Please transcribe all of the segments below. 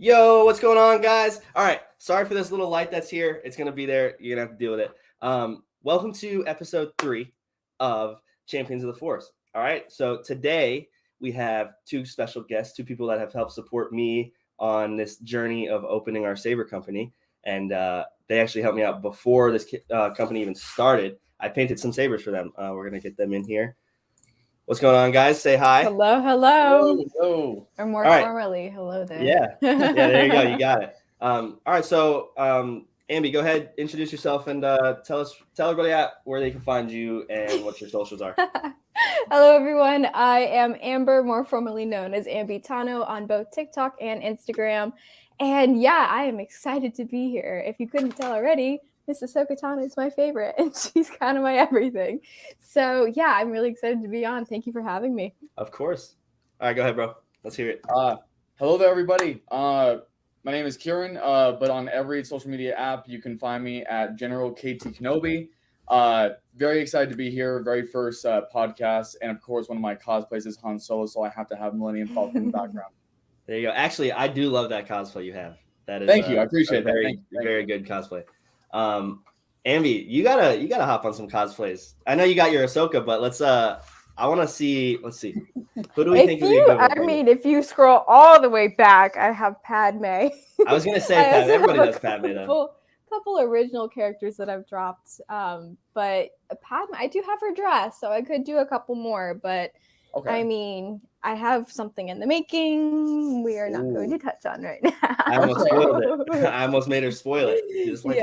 Yo, what's going on, guys? All right, sorry for this little light that's here. It's gonna be there. You're gonna have to deal with it. Welcome to episode 3 of Champions of the Force. All right, so today we have two special guests, two people that have helped support me on this journey of opening our saber company, and they actually helped me out before this company even started. I painted some sabers for them. We're gonna get them in here. What's going on, guys? Say hi. Hello. Hello. Or more All right. formally, hello there. Yeah, there you go. You got it. All right, so Ambi, go ahead, introduce yourself, and tell everybody where they can find you and what your socials are. Hello, everyone. I am Amber, more formally known as ambi.tano on both TikTok and Instagram. And yeah, I am excited to be here. If you couldn't tell already, Miss Ahsoka Tano is my favorite, and she's kind of my everything. So yeah, I'm really excited to be on. Thank you for having me. Of course. All right, go ahead, bro. Let's hear it. Hello there, everybody. My name is Kieran, but on every social media app, you can find me at General KT Kenobi. Very excited to be here. Very first podcast. And of course, one of my cosplays is Han Solo, so I have to have Millennium Falcon in the background. There you go. Actually, I do love that cosplay you have. That is Thank you. I appreciate that. Very good cosplay. Ambi, you gotta hop on some cosplays. I know you got your Ahsoka, but let's I want to see. Let's see. Who do we think? If you scroll all the way back, I have Padme. I was gonna say Padme. Everybody does Padme then. Couple original characters that I've dropped, but Padme, I do have her dress, so I could do a couple more. But okay. I mean, I have something in the making. We are not going to touch on right now. I almost spoiled it. I almost made her spoil it. Just like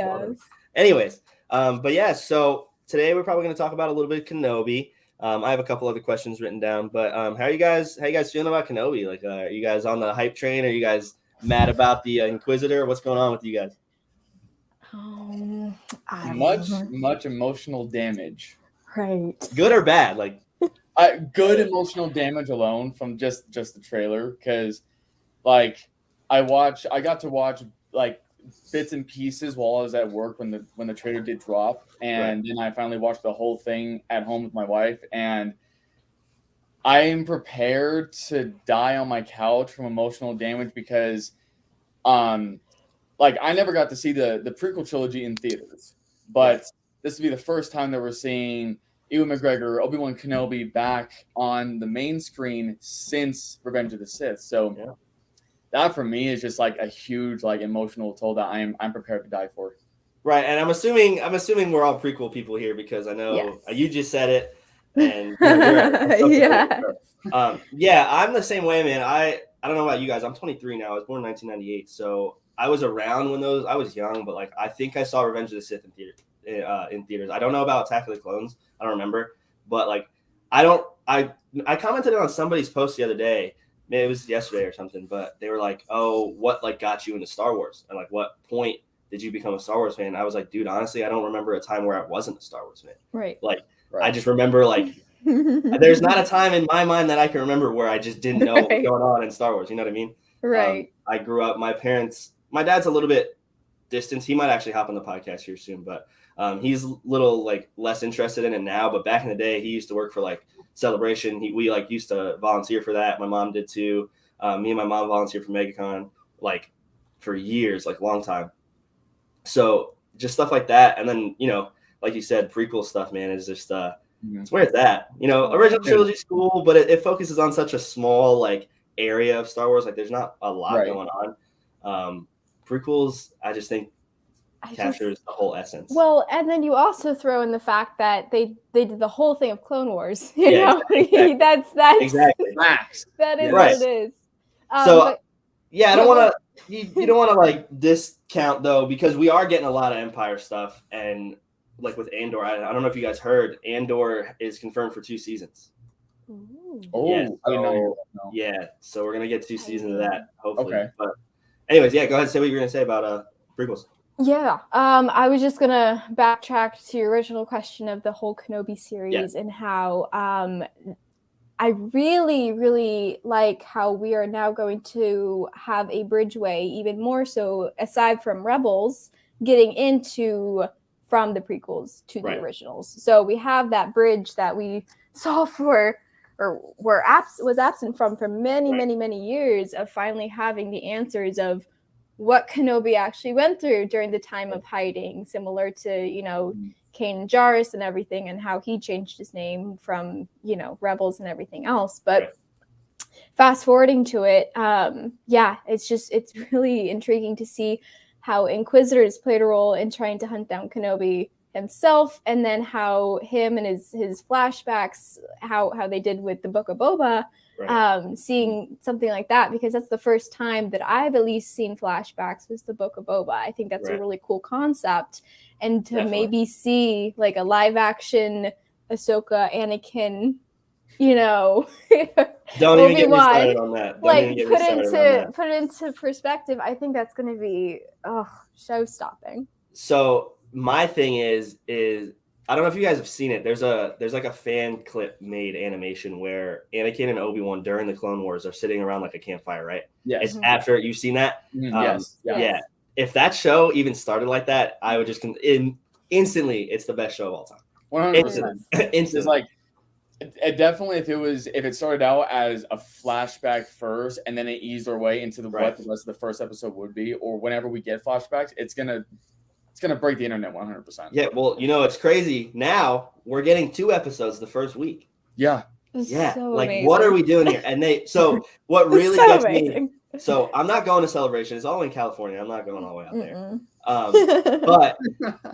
anyways, but yeah. So today we're probably going to talk about a little bit of Kenobi. I have a couple other questions written down, but how you guys feeling about Kenobi? Like, are you guys on the hype train? Are you guys mad about the Inquisitor? What's going on with you guys? Much emotional damage. Right. Good or bad? Like, good emotional damage alone from just the trailer, because like I got to watch like bits and pieces while I was at work when the trailer did drop, and then I finally watched the whole thing at home with my wife, and I am prepared to die on my couch from emotional damage because like I never got to see the prequel trilogy in theaters, but this would be the first time that we're seeing Ewan McGregor, Obi-Wan Kenobi back on the main screen since Revenge of the Sith. So that for me is just like a huge like emotional toll that I'm prepared to die for. Right, and I'm assuming we're all prequel people here because I know you just said it, and I'm the same way, man. I don't know about you guys. I'm 23 now. I was born in 1998, so I was around when I was young, but like I think I saw Revenge of the Sith in theaters. I don't know about Attack of the Clones. I don't remember, but like I commented on somebody's post the other day. Maybe it was yesterday or something, but they were like, "Oh, what like got you into Star Wars? And like, what point did you become a Star Wars fan?" I was like, "Dude, honestly, I don't remember a time where I wasn't a Star Wars fan. Right. Like, I just remember like there's not a time in my mind that I can remember where I just didn't know what was going on in Star Wars. You know what I mean? Right. I grew up. My dad's a little bit distant. He might actually hop on the podcast here soon, but he's a little like less interested in it now. But back in the day, he used to work for like Celebration. We like used to volunteer for that. My mom did too. Me and my mom volunteered for MegaCon like for years, like long time. So just stuff like that, and then like you said, prequel stuff, man, is just it's where it's at. Original trilogy is cool, but it focuses on such a small like area of Star Wars. Like there's not a lot going on. Prequels, I just think captures the whole essence. Well, and then you also throw in the fact that they did the whole thing of Clone Wars. You know, exactly. that's exactly that is what it is. I don't want to. You don't want to like discount though, because we are getting a lot of Empire stuff, and like with Andor, I don't know if you guys heard, Andor is confirmed for 2 seasons. Ooh. Oh, yeah, I didn't know. So we're gonna get 2 seasons of that, hopefully. Okay. But anyways, go ahead and say what you were gonna say about prequels. Yeah, I was just gonna backtrack to your original question of the whole Kenobi series and how I really, really like how we are now going to have a bridgeway, even more so, aside from Rebels, getting into from the prequels to the originals. So we have that bridge that we saw for was absent from for many years, of finally having the answers of what Kenobi actually went through during the time of hiding, similar to, Kaden Jarrus and everything, and how he changed his name from, Rebels and everything else. But fast forwarding to it, it's really intriguing to see how Inquisitors played a role in trying to hunt down Kenobi himself, and then how him and his flashbacks, how they did with the Book of Boba, seeing something like that, because that's the first time that I've at least seen flashbacks was the Book of Boba. I think that's a really cool concept, and to maybe see like a live action Ahsoka, Anakin, don't even get me started on that. Put into perspective, I think that's going to be show stopping. So my thing is I don't know if you guys have seen it. There's like a fan clip made animation where Anakin and Obi-Wan during the Clone Wars are sitting around like a campfire, right? Yeah. It's after you've seen that. Yes. Yeah. If that show even started like that, I would just instantly. It's the best show of all time. 100%. It's like it definitely, if it started out as a flashback first and then it eased our way into what the rest of the first episode would be, or whenever we get flashbacks, it's gonna break the internet 100%. Yeah, well, it's crazy. Now we're getting 2 episodes the first week. Yeah. So like amazing. What are we doing here? And what really so gets amazing. me. So I'm not going to Celebration. It's all in California. I'm not going all the way out there. But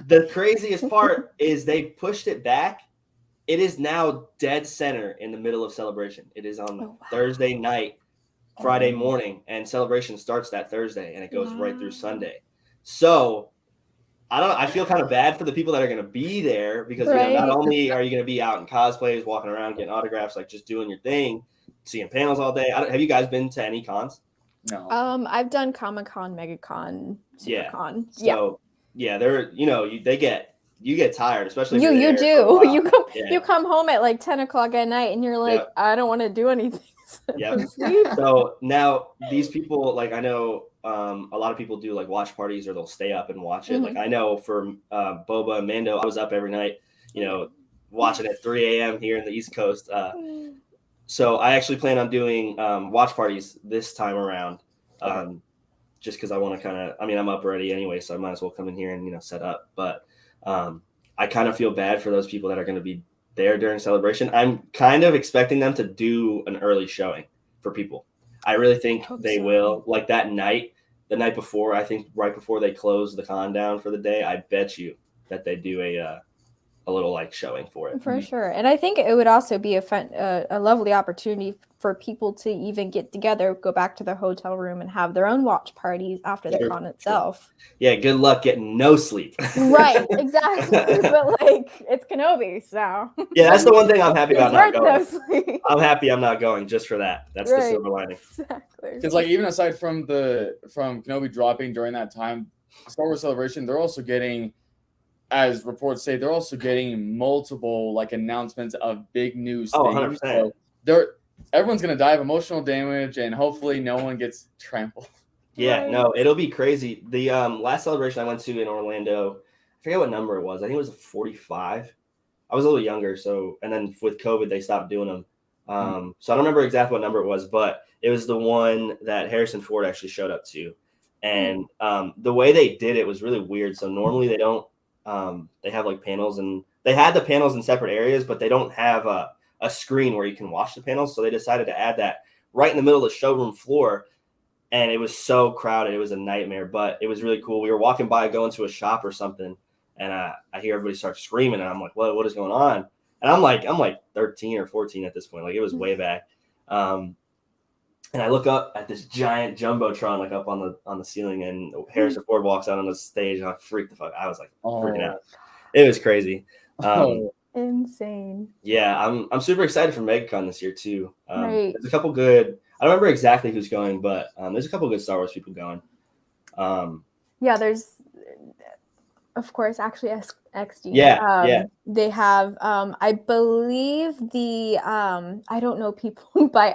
the craziest part is they pushed it back. It is now dead center in the middle of Celebration. It is on Thursday night, Friday morning, and Celebration starts that Thursday, and it goes right through Sunday. So I feel kind of bad for the people that are going to be there, because not only are you going to be out in cosplays, walking around, getting autographs, like just doing your thing, seeing panels all day. Have you guys been to any cons? No. I've done Comic-Con, MegaCon, SuperCon. So they're you get tired, especially you do. You come home at like 10 o'clock at night and you're like, I don't want to do anything. So now these people, like, I know a lot of people do like watch parties, or they'll stay up and watch it. Like I know for Boba and Mando, I was up every night, watching at 3 a.m. here in the East Coast. So I actually plan on doing watch parties this time around, just because I want to I'm up already anyway, so I might as well come in here and set up. But I kind of feel bad for those people that are going to be there during Celebration. I'm kind of expecting them to do an early showing for people. I really think they will. Like that night, the night before, I think right before they close the con down for the day, I bet you that they do a little like showing for it. For sure. And I think it would also be a lovely opportunity for people to even get together, go back to their hotel room and have their own watch parties after the con itself. Yeah, good luck getting no sleep. Right, exactly. But like, it's Kenobi, so. Yeah, that's the one thing I'm happy about not going. No sleep. I'm happy I'm not going just for that. That's the silver lining. Exactly. Because like, even aside from Kenobi dropping during that time, Star Wars Celebration, they're also getting, as reports say, they're also getting multiple like announcements of big news things. 100%. So everyone's gonna die of emotional damage, and hopefully no one gets trampled. Yeah, no, it'll be crazy. The last Celebration I went to in Orlando, I forget what number it was. I think it was a 45. I was a little younger, and then with COVID they stopped doing them. So I don't remember exactly what number it was, but it was the one that Harrison Ford actually showed up to. And the way they did it was really weird. So normally they don't. They have like panels, and they had the panels in separate areas, but they don't have a screen where you can watch the panels. So they decided to add that right in the middle of the showroom floor. And it was so crowded. It was a nightmare, but it was really cool. We were walking by, going to a shop or something, and I hear everybody start screaming, and I'm like, what is going on? And I'm like 13 or 14 at this point. Like, it was way back. And I look up at this giant jumbotron, like up on the ceiling, and Harrison Ford walks out on the stage, and I freaked the fuck. I was like freaking out. It was crazy. Insane. Yeah, I'm super excited for MegaCon this year too. Right. There's a couple good. I don't remember exactly who's going, but there's a couple good Star Wars people going. Yeah, there's, of course, actually XD. Yeah. They have, I believe I don't know people by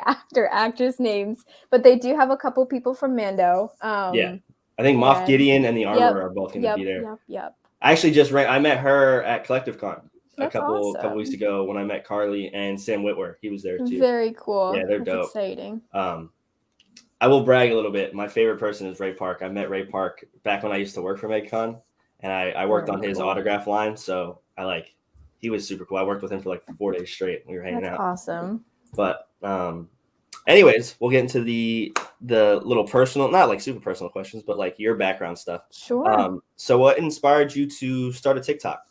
actress names, but they do have a couple people from Mando. Yeah, I think Moff Gideon and the Armor are both going to be there. Yep. I actually I met her at Collective Con. That's couple awesome. weeks ago when I met Carly and Sam Whitwer. He was there too. Very cool. Yeah, they're That's dope. exciting. I will brag a little bit. My favorite person is Ray Park. I met Ray Park back when I used to work for MegCon, and I worked on his autograph line. So he was super cool. I worked with him for like 4 days straight. We were hanging out. Awesome. But anyways, we'll get into the little personal, not like super personal questions, but like your background stuff. Sure. So what inspired you to start a TikTok?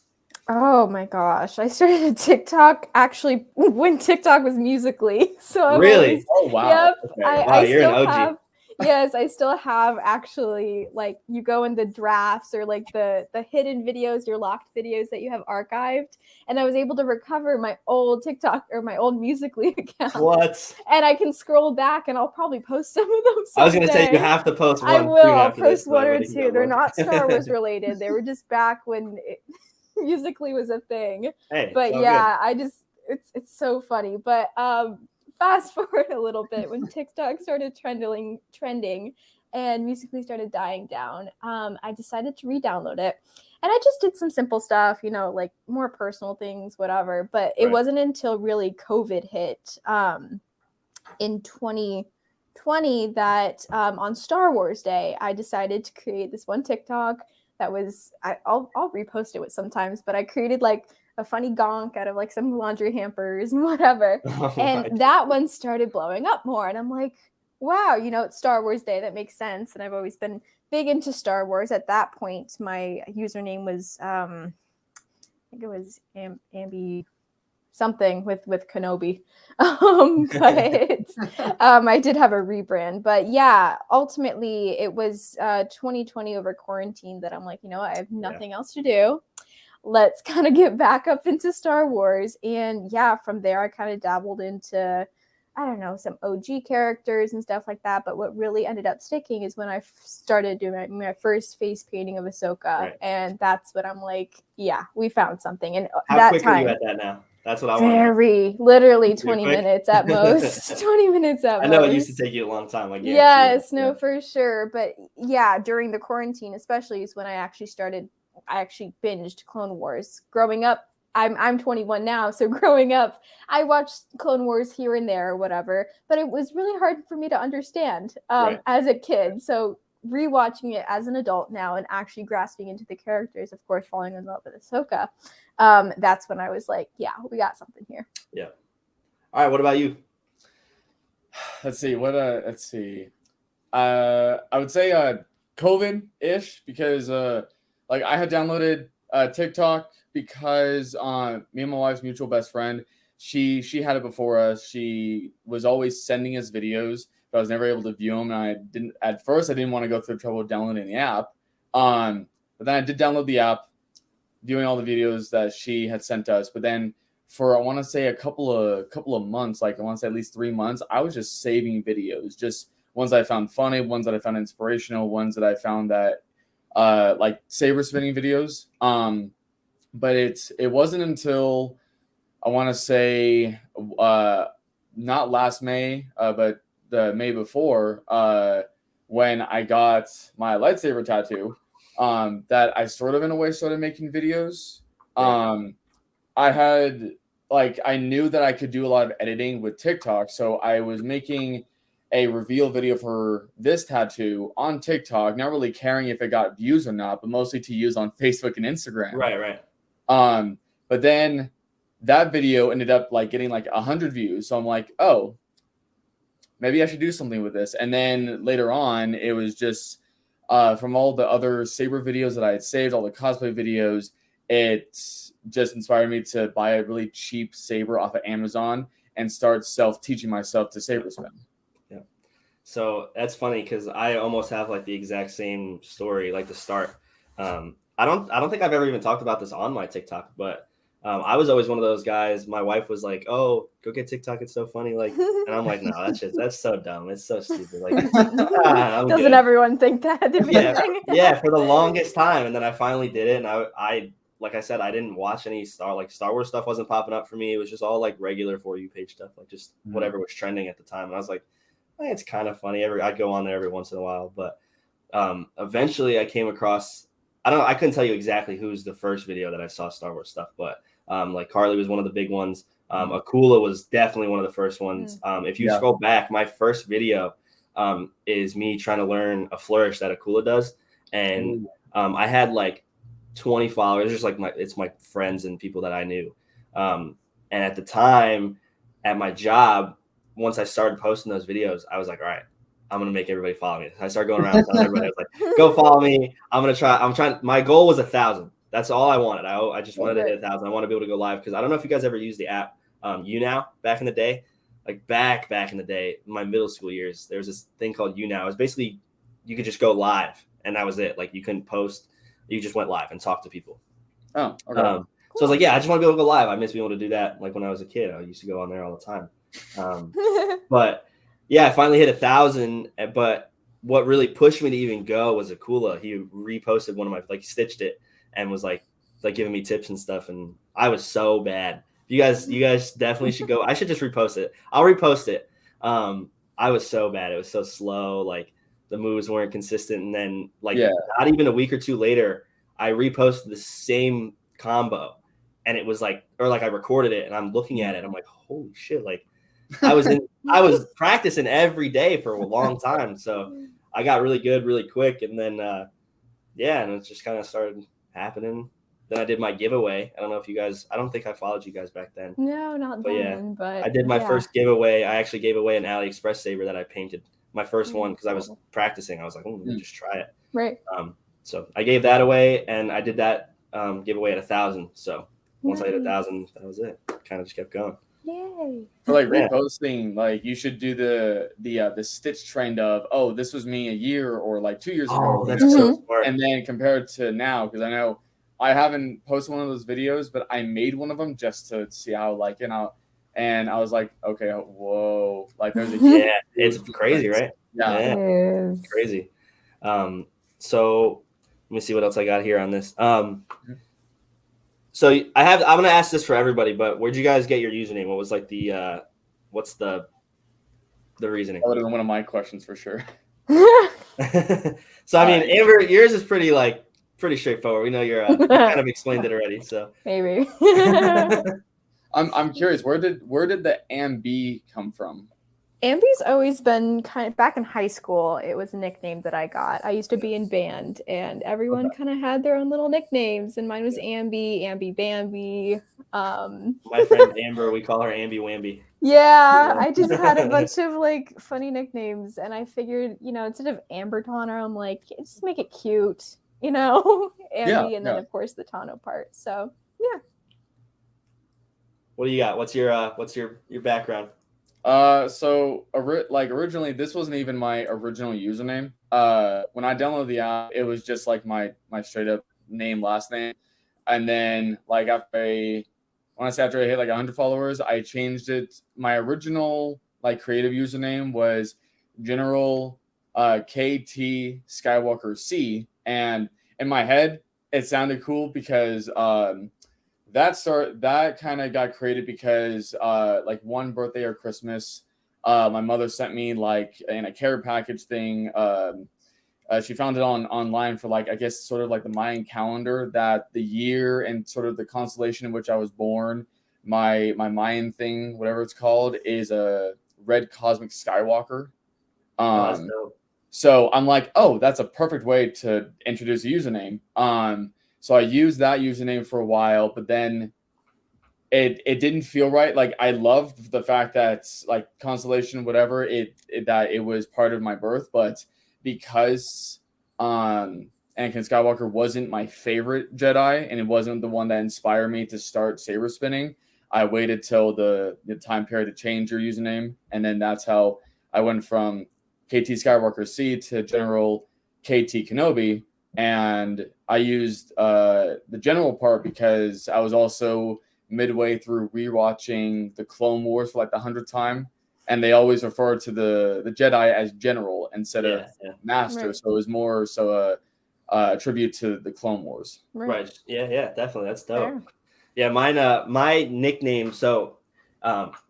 Oh my gosh. I started a TikTok actually when TikTok was Musical.ly. So Really? Oh wow. Yep. Okay. I you're still an OG. have yes, I still have actually, like, you go in the drafts or like the hidden videos, your locked videos that you have archived, and I was able to recover my old TikTok or my old Musical.ly account. What? And I can scroll back and I'll probably post some of them someday. I was gonna say you have to post one. I will. I'll after this, post one or everybody can two. go They're look. not Star Wars related. They were just back when Musical.ly was a thing. Hey, But it's all yeah, it's so funny. But fast forward a little bit, when TikTok started trending and Musical.ly started dying down, I decided to re-download it. And I just did some simple stuff, like more personal things, whatever. But it wasn't until really COVID hit in 2020 that on Star Wars Day, I decided to create this one TikTok that was, I'll repost it with sometimes, but I created like a funny gonk out of like some laundry hampers and whatever. And that one started blowing up more. And I'm like, wow, it's Star Wars Day. That makes sense. And I've always been big into Star Wars. At that point, my username was, I think it was ambi something with Kenobi. But I did have a rebrand. But yeah, ultimately it was 2020 over quarantine that I'm like, I have nothing else to do. Let's kind of get back up into Star Wars. And yeah, from there I kind of dabbled into, I don't know, some OG characters and stuff like that. But what really ended up sticking is when I started doing my first face painting of Ahsoka. And that's when I'm like, yeah, we found something. And how quick are you at that now? That's what I want. Literally 20 minutes at most. 20 minutes at most. I know it used to take you a long time. Yes, no, for sure. But yeah, during the quarantine, especially, is when I actually binged Clone Wars. Growing up, I'm 21 now, so growing up, I watched Clone Wars here and there or whatever, but it was really hard for me to understand as a kid. So rewatching it as an adult now and actually grasping into the characters, of course, falling in love with Ahsoka, that's when I was like, yeah, we got something here. Yeah. All right, what about you? Let's see. I would say COVID-ish, because like I had downloaded TikTok because me and my wife's mutual best friend, she had it before us. She was always sending us videos, but I was never able to view them. And at first I didn't want to go through the trouble of downloading the app. But then I did download the app, viewing all the videos that she had sent us. But then for, I want to say a couple of months, like I want to say at least 3 months, I was just saving videos, just ones that I found funny, ones that I found inspirational, ones that I found that like saber spinning videos. But it wasn't until, I want to say not last May, but the May before, when I got my lightsaber tattoo, that I sort of in a way started making videos. I knew that I could do a lot of editing with TikTok, so I was making a reveal video for this tattoo on TikTok, not really caring if it got views or not, but mostly to use on Facebook and Instagram. Right. But then that video ended up like getting like 100 views. So I'm like, oh, maybe I should do something with this. And then later on, it was just from all the other saber videos that I had saved, all the cosplay videos, it just inspired me to buy a really cheap saber off of Amazon and start self-teaching myself to saber spin. Yeah. So that's funny because I almost have like the exact same story, like the start. I don't think I've ever even talked about this on my TikTok, but I was always one of those guys. My wife was like, "Oh, go get TikTok. It's so funny." Like, and I'm like, "No, that's so dumb. It's so stupid." Like, doesn't everyone think that? Yeah, for the longest time, and then I finally did it, and I like I said, I didn't watch any Star Wars stuff wasn't popping up for me. It was just all like regular For You page stuff, like just whatever was trending at the time. And I was like, hey, it's kind of funny. I'd go on there every once in a while, but eventually I came across. I couldn't tell you exactly who's the first video that I saw Star Wars stuff, but Like Carly was one of the big ones. Akula was definitely one of the first ones. If you scroll back, my first video is me trying to learn a flourish that Akula does. And I had like 20 followers, just like it's my friends and people that I knew. And at the time at my job, once I started posting those videos, I was like, all right, I'm going to make everybody follow me. I started going around telling everybody, I was like, go follow me. I'm trying. My goal was 1,000. That's all I wanted. I just wanted to hit 1,000. I want to be able to go live because I don't know if you guys ever used the app YouNow back in the day. Like back in the day, my middle school years, there was this thing called YouNow. It was basically you could just go live and that was it. Like you couldn't post. You just went live and talked to people. Oh, okay. So I was like, yeah, I just want to be able to go live. I miss being able to do that. Like when I was a kid, I used to go on there all the time. But yeah, I finally hit 1,000. But what really pushed me to even go was Akula. He reposted one of my, like, stitched it and was like giving me tips and stuff. And I was so bad. You guys definitely should go. I should just repost it. I'll repost it. I was so bad. It was so slow. Like the moves weren't consistent. And then not even a week or two later, I reposted the same combo. And it was like, or like I recorded it and I'm looking at it. I'm like, holy shit. Like I was practicing every day for a long time. So I got really good really quick. And then, and it just kind of started happening. Then I did my giveaway. I don't know if you guys, I don't think I followed you guys back then. No, not then. But I did my first giveaway. I actually gave away an AliExpress saber that I painted. My first one because I was practicing. I was like, let me just try it. Right. So I gave that away and I did that giveaway at 1,000. So once I hit 1,000, that was it. Kind of just kept going. Yay. For like reposting, like you should do the stitch trend of, oh, this was me a year or like 2 years ago. That's so smart. And then compare it to now, because I know I haven't posted one of those videos, but I made one of them just to see how like it out. And I was like, okay, whoa, like there's a it's crazy, right? Yeah, it is crazy. So let me see what else I got here on this. So I'm gonna ask this for everybody, but where'd you guys get your username? What was like the what's the reasoning? That would have been one of my questions for sure. So I mean, Amber, yours is pretty straightforward. We know you're you kind of explained it already. So maybe. I'm curious, where did the ambi come from? Ambi's always been kind of, back in high school, it was a nickname that I got. I used to be in band and everyone kind of had their own little nicknames and mine was Ambi Bambi. My friend Amber, we call her Ambi Wambi. Yeah, I just had a bunch of like funny nicknames and I figured, instead of Ambi.tano, I'm like, just make it cute, Ambi and then of course the Tano part. So yeah. What do you got? What's your background? So originally this wasn't even my original username. When I downloaded the app, it was just like my straight up name, last name. And then like after I hit like 100 followers, I changed it. My original like creative username was General KT Skywalker C. And in my head, it sounded cool because that kind of got created because like one birthday or Christmas, my mother sent me like in a care package thing. She found it online for like, I guess sort of like the Mayan calendar, that the year and sort of the constellation in which I was born, my Mayan thing, whatever it's called, is a red cosmic Skywalker. That's dope. So I'm like, oh, that's a perfect way to introduce a username. So I used that username for a while, but then it didn't feel right. Like I loved the fact that like constellation, whatever, that it was part of my birth, but because Anakin Skywalker wasn't my favorite Jedi and it wasn't the one that inspired me to start saber spinning, I waited till the time period to change your username, and then that's how I went from KT Skywalker C to General KT Kenobi. And I used the general part because I was also midway through rewatching the Clone Wars for like the 100th time, and they always refer to the Jedi as general instead of master. Right. So it was more so a tribute to the Clone Wars. Right. Yeah, definitely. That's dope. Fair. Yeah, mine. My nickname. So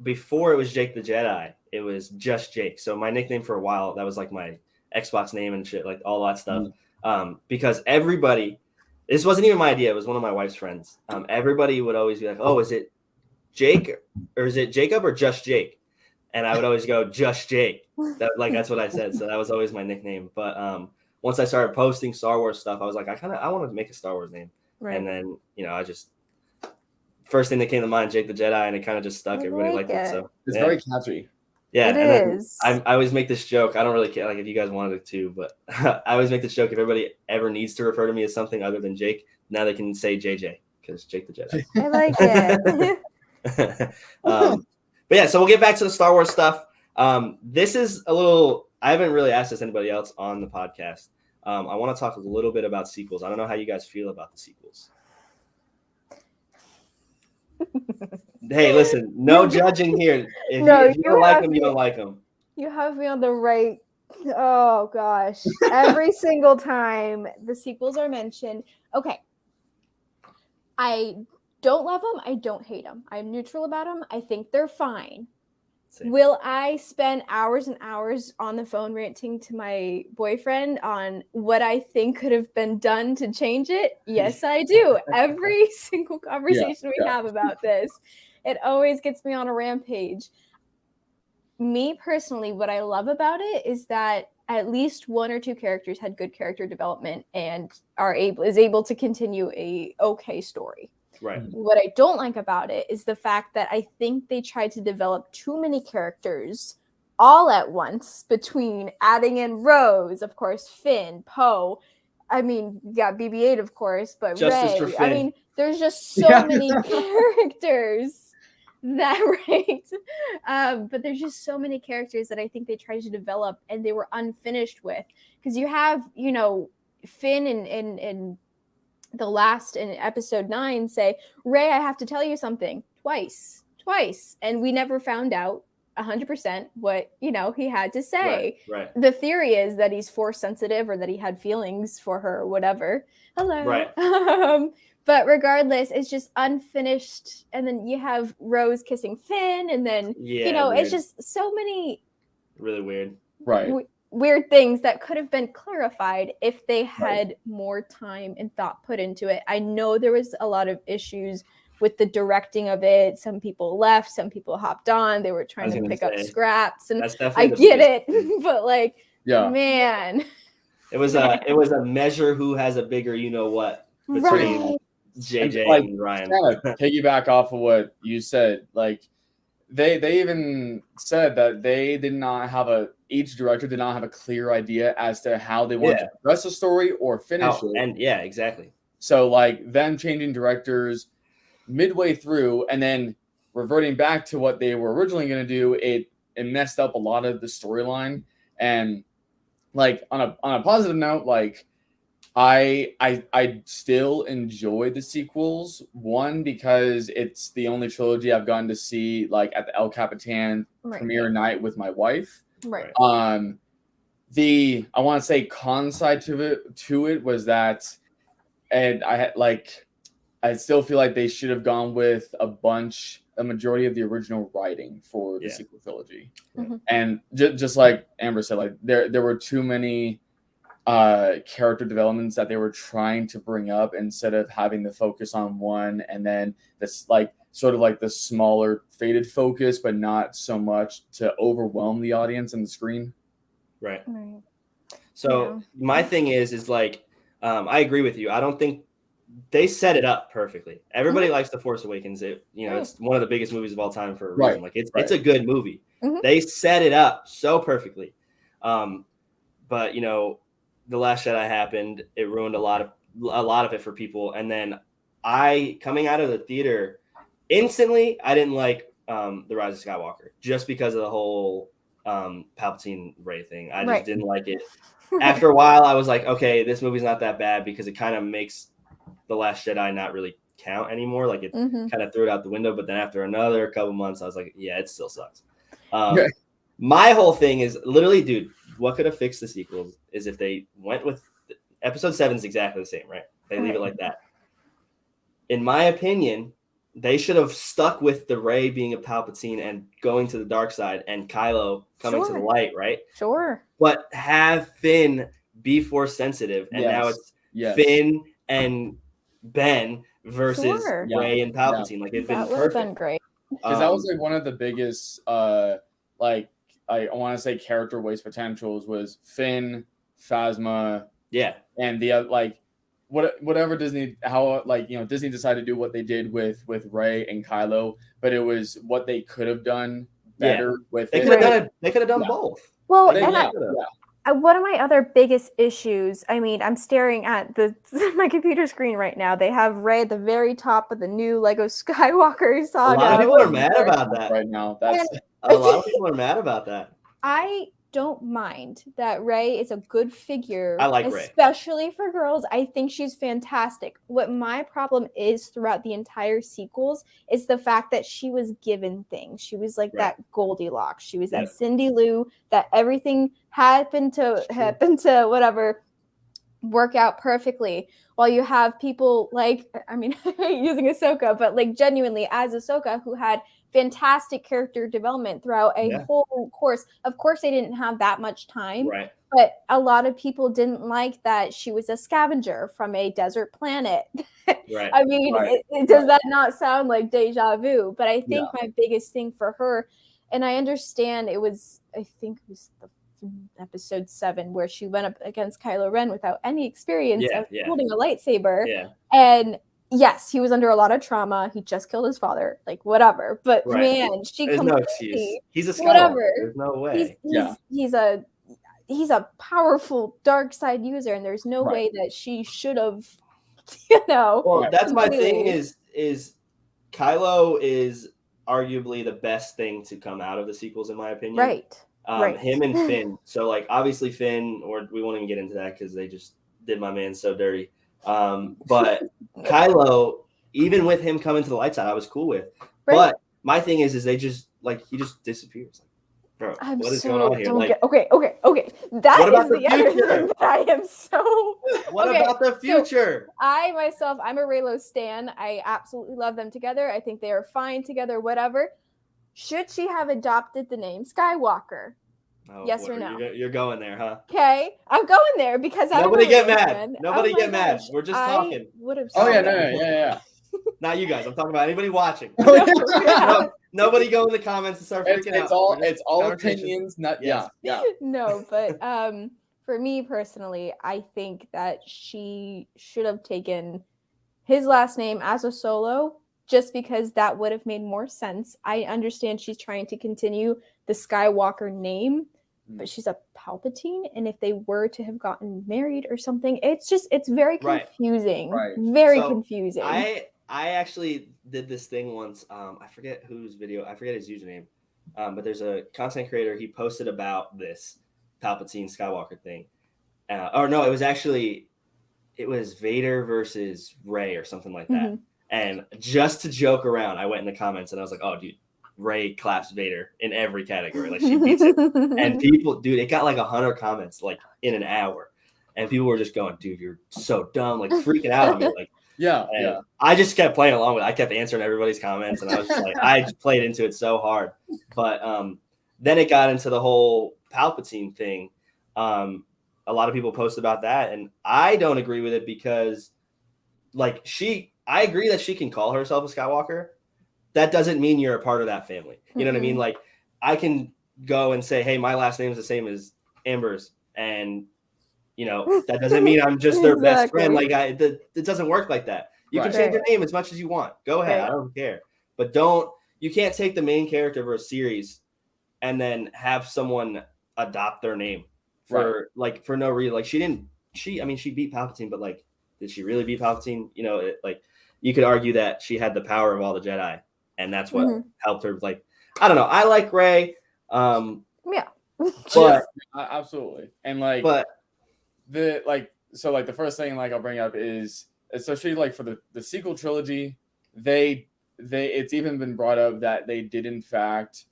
before it was Jake the Jedi, it was just Jake. So my nickname for a while, that was like my Xbox name and shit, like all that stuff. Because everybody This wasn't even my idea. It was one of my wife's friends. Everybody would always be like, "Oh, is it Jake or is it Jacob or just Jake?" And I would always go, "Just Jake." That's what I said. So that was always my nickname. But once I started posting Star Wars stuff, I was like, I want to make a Star Wars name. Right. And then I just first thing that came to mind, Jake the Jedi, and it kind of just stuck. Everybody liked it. So it's very catchy. Yeah, it is. I always make this joke. I don't really care, like if you guys wanted it to, but I always make this joke. If everybody ever needs to refer to me as something other than Jake, now they can say JJ because Jake the Jedi. I like it. But yeah, so we'll get back to the Star Wars stuff. This is a little. I haven't really asked this anybody else on the podcast. I want to talk a little bit about sequels. I don't know how you guys feel about the sequels. Hey, listen, no judging here. If you don't like them, you don't like them. You have me on the right. Oh, gosh. Every single time the sequels are mentioned. Okay. I don't love them. I don't hate them. I'm neutral about them. I think they're fine. Same. Will I spend hours and hours on the phone ranting to my boyfriend on what I think could have been done to change it? Yes, I do. Every single conversation we have about this, it always gets me on a rampage. Me personally, what I love about it is that at least one or two characters had good character development and is able to continue a okay story. Right. What I don't like about it is the fact that I think they tried to develop too many characters all at once between adding in Rose, of course, Finn, Poe. I mean, yeah, BB-8, of course, but Justice Rey. for Finn. I mean, there's just so many characters but there's just so many characters that I think they tried to develop and they were unfinished with. Because you have, Finn and the last in episode 9 say, Rey, I have to tell you something twice. And we never found out 100% what, he had to say. Right. The theory is that he's force sensitive or that he had feelings for her or whatever. Hello. Right. But regardless, it's just unfinished. And then you have Rose kissing Finn. And then, weird. It's just so many. Really weird. Right. Weird things that could have been clarified if they had more time and thought put into it. I know there was a lot of issues with the directing of it. Some people left, some people hopped on. They were trying to pick up scraps, and I get it, but man, it was a measure who has a bigger what between JJ and Ryan. Kind of piggyback off of what you said, they even said that each director did not have a clear idea as to how they wanted to progress the story or finish it. And exactly. So them changing directors midway through and then reverting back to what they were originally going to do, it messed up a lot of the storyline. And on a positive note, I still enjoy the sequels. One, because it's the only trilogy I've gotten to see at the El Capitan premiere night with my wife. Right. I want to say con side to it was that, and I still feel like they should have gone with a majority of the original writing for the sequel trilogy. Mm-hmm. And just like Amber said, there were too many character developments that they were trying to bring up instead of having the focus on one, and then this sort of the smaller faded focus, but not so much to overwhelm the audience and the screen. Right. So my thing is I agree with you. I don't think they set it up perfectly. Everybody likes The Force Awakens. It's one of the biggest movies of all time for a reason. It's a good movie. Mm-hmm. They set it up so perfectly. But The Last Jedi happened. It ruined a lot of it for people. And then coming out of the theater, instantly, I didn't like The Rise of Skywalker just because of the whole Palpatine Rey thing. I just didn't like it. After a while, I was like, okay, this movie's not that bad because it kind of makes The Last Jedi not really count anymore. It kind of threw it out the window. But then after another couple months, I was like, yeah, it still sucks. My whole thing is literally, dude, what could have fixed the sequels is if they went with episode 7 is exactly the same, right? They leave it like that. In my opinion, they should have stuck with the Rey being a Palpatine and going to the dark side and Kylo coming to the light, right? Sure. But have Finn be force sensitive. And now it's Finn and Ben versus Sure. Rey and Palpatine. Like, it'd been That would have been perfect. great. Because that was like one of the biggest, like I want to say character waste potentials was Finn, Phasma, Yeah. and the like whatever Disney Disney decided to do what they did with Rey and Kylo, but it was what they could have done better with They it. could have done it. They could have done both. Well, They and could've. one of my other biggest issues, I mean, I'm staring at my computer screen right now. They have Rey at the very top of the new Lego Skywalker saga. A lot of people are mad about that right now. That's a lot of people are mad about that. I don't mind that Rey is a good figure. I like Rey. Especially for girls. I think she's fantastic. What my problem is throughout the entire sequels is the fact that she was given things. She was like that Goldilocks. She was that Cindy Lou, that everything happened to whatever work out perfectly. While you have people like, I mean, using Ahsoka, but like genuinely as Ahsoka, who had fantastic character development throughout a whole course. Of course, they didn't have that much time, but a lot of people didn't like that she was a scavenger from a desert planet. I mean, does that not sound like deja vu? But I think my biggest thing for her, and I understand I think it was the episode 7 where she went up against Kylo Ren without any experience of holding a lightsaber. And yes, he was under a lot of trauma. He just killed his father, like whatever. But man, there's no excuse. He's a Skywalker. Whatever. There's no way. He's a powerful dark side user, and there's no way that she should have, Well, that's my thing is Kylo is arguably the best thing to come out of the sequels, in my opinion. Him and Finn. So, like, obviously Finn, or we won't even get into that because they just did my man so dirty. But Kylo, even with him coming to the light side, I was cool with. But my thing is they just, like, he just disappears. Like, bro, what is going on here? Like, okay. That is the other thing that I am so. What about the future? So I myself, I'm a Reylo stan. I absolutely love them together. I think they are fine together. Whatever. Should she have adopted the name Skywalker? Oh, yes or no? You're going there, huh? Okay, I'm going there because nobody get mad. Nobody get mad. We're just talking. Yeah. Not you guys. I'm talking about anybody watching. Nobody go in the comments and start freaking out. It's all opinions. Not No, but for me personally, I think that she should have taken his last name as a solo. Just because that would have made more sense. I understand she's trying to continue the Skywalker name, but she's a Palpatine. And if they were to have gotten married or something, it's very confusing. Very confusing. I actually did this thing once. I forget whose video. I forget his username. But there's a content creator. He posted about this Palpatine Skywalker thing. It was Vader versus Rey or something like that. Mm-hmm. And just to joke around, I went in the comments and I was like, oh, dude, Rey claps Vader in every category. Like, she beats him. And people, dude, it got like 100 comments like in an hour. And people were just going, dude, you're so dumb, like freaking out on me. Like, I just kept playing along with it. I kept answering everybody's comments. And I was just like, I just played into it so hard. But then it got into the whole Palpatine thing. A lot of people posted about that. And I don't agree with it because, like, I agree that she can call herself a Skywalker. That doesn't mean you're a part of that family. You know what I mean? Like, I can go and say, hey, my last name is the same as Amber's. And, that doesn't mean I'm just their best friend. Like, it doesn't work like that. You can change your name as much as you want. Go ahead. I don't care. But you can't take the main character of a series and then have someone adopt their name for no reason. Like, she beat Palpatine, but, like, did she really beat Palpatine? You could argue that she had the power of all the Jedi, and that's what helped her. Like, I don't know. I like Rey. But absolutely. And the first thing I'll bring up is, especially like for the sequel trilogy, it's even been brought up that they did in fact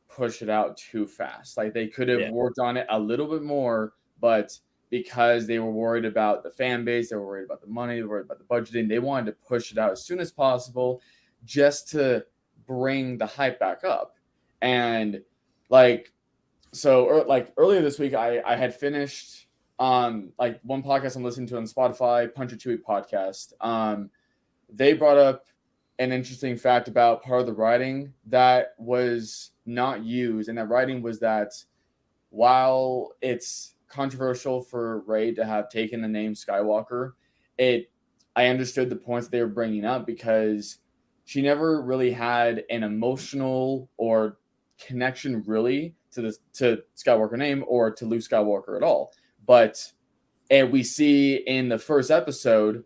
push it out too fast. Like, they could have worked on it a little bit more, but because they were worried about the fan base, they were worried about the money, they were worried about the budgeting. They wanted to push it out as soon as possible just to bring the hype back up. And earlier this week, I had finished like one podcast I'm listening to on Spotify, Punch or Chewy podcast, they brought up an interesting fact about part of the writing that was not used, and that writing was that while it's controversial for Rey to have taken the name Skywalker, I understood the points they were bringing up because she never really had an emotional or connection really to Skywalker name or to Luke Skywalker at all. But and we see in the first episode,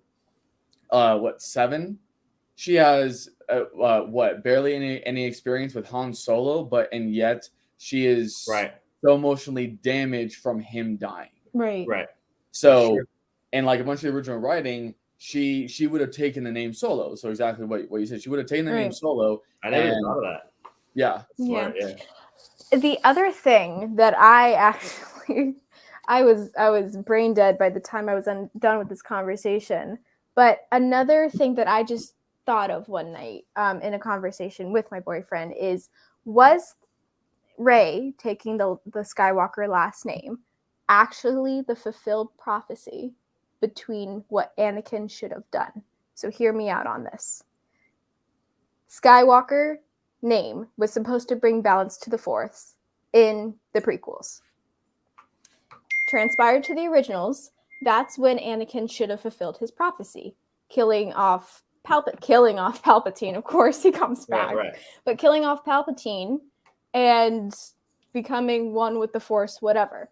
7? She has barely any experience with Han Solo, and yet she is so emotionally damaged from him dying. Right. So, and like a bunch of the original writing, she would have taken the name Solo. So exactly what you said, she would have taken the name Solo. I never thought of that. Yeah. Smart, yeah. The other thing that I was brain dead by the time I was done with this conversation. But another thing that I just thought of one night in a conversation with my boyfriend was Rey taking the Skywalker last name actually the fulfilled prophecy between what Anakin should have done? So hear me out on this. Skywalker name was supposed to bring balance to the Force in the prequels. Transpired to the originals, that's when Anakin should have fulfilled his prophecy, killing off Palpatine. Of course, he comes back, but killing off Palpatine and becoming one with the Force, whatever.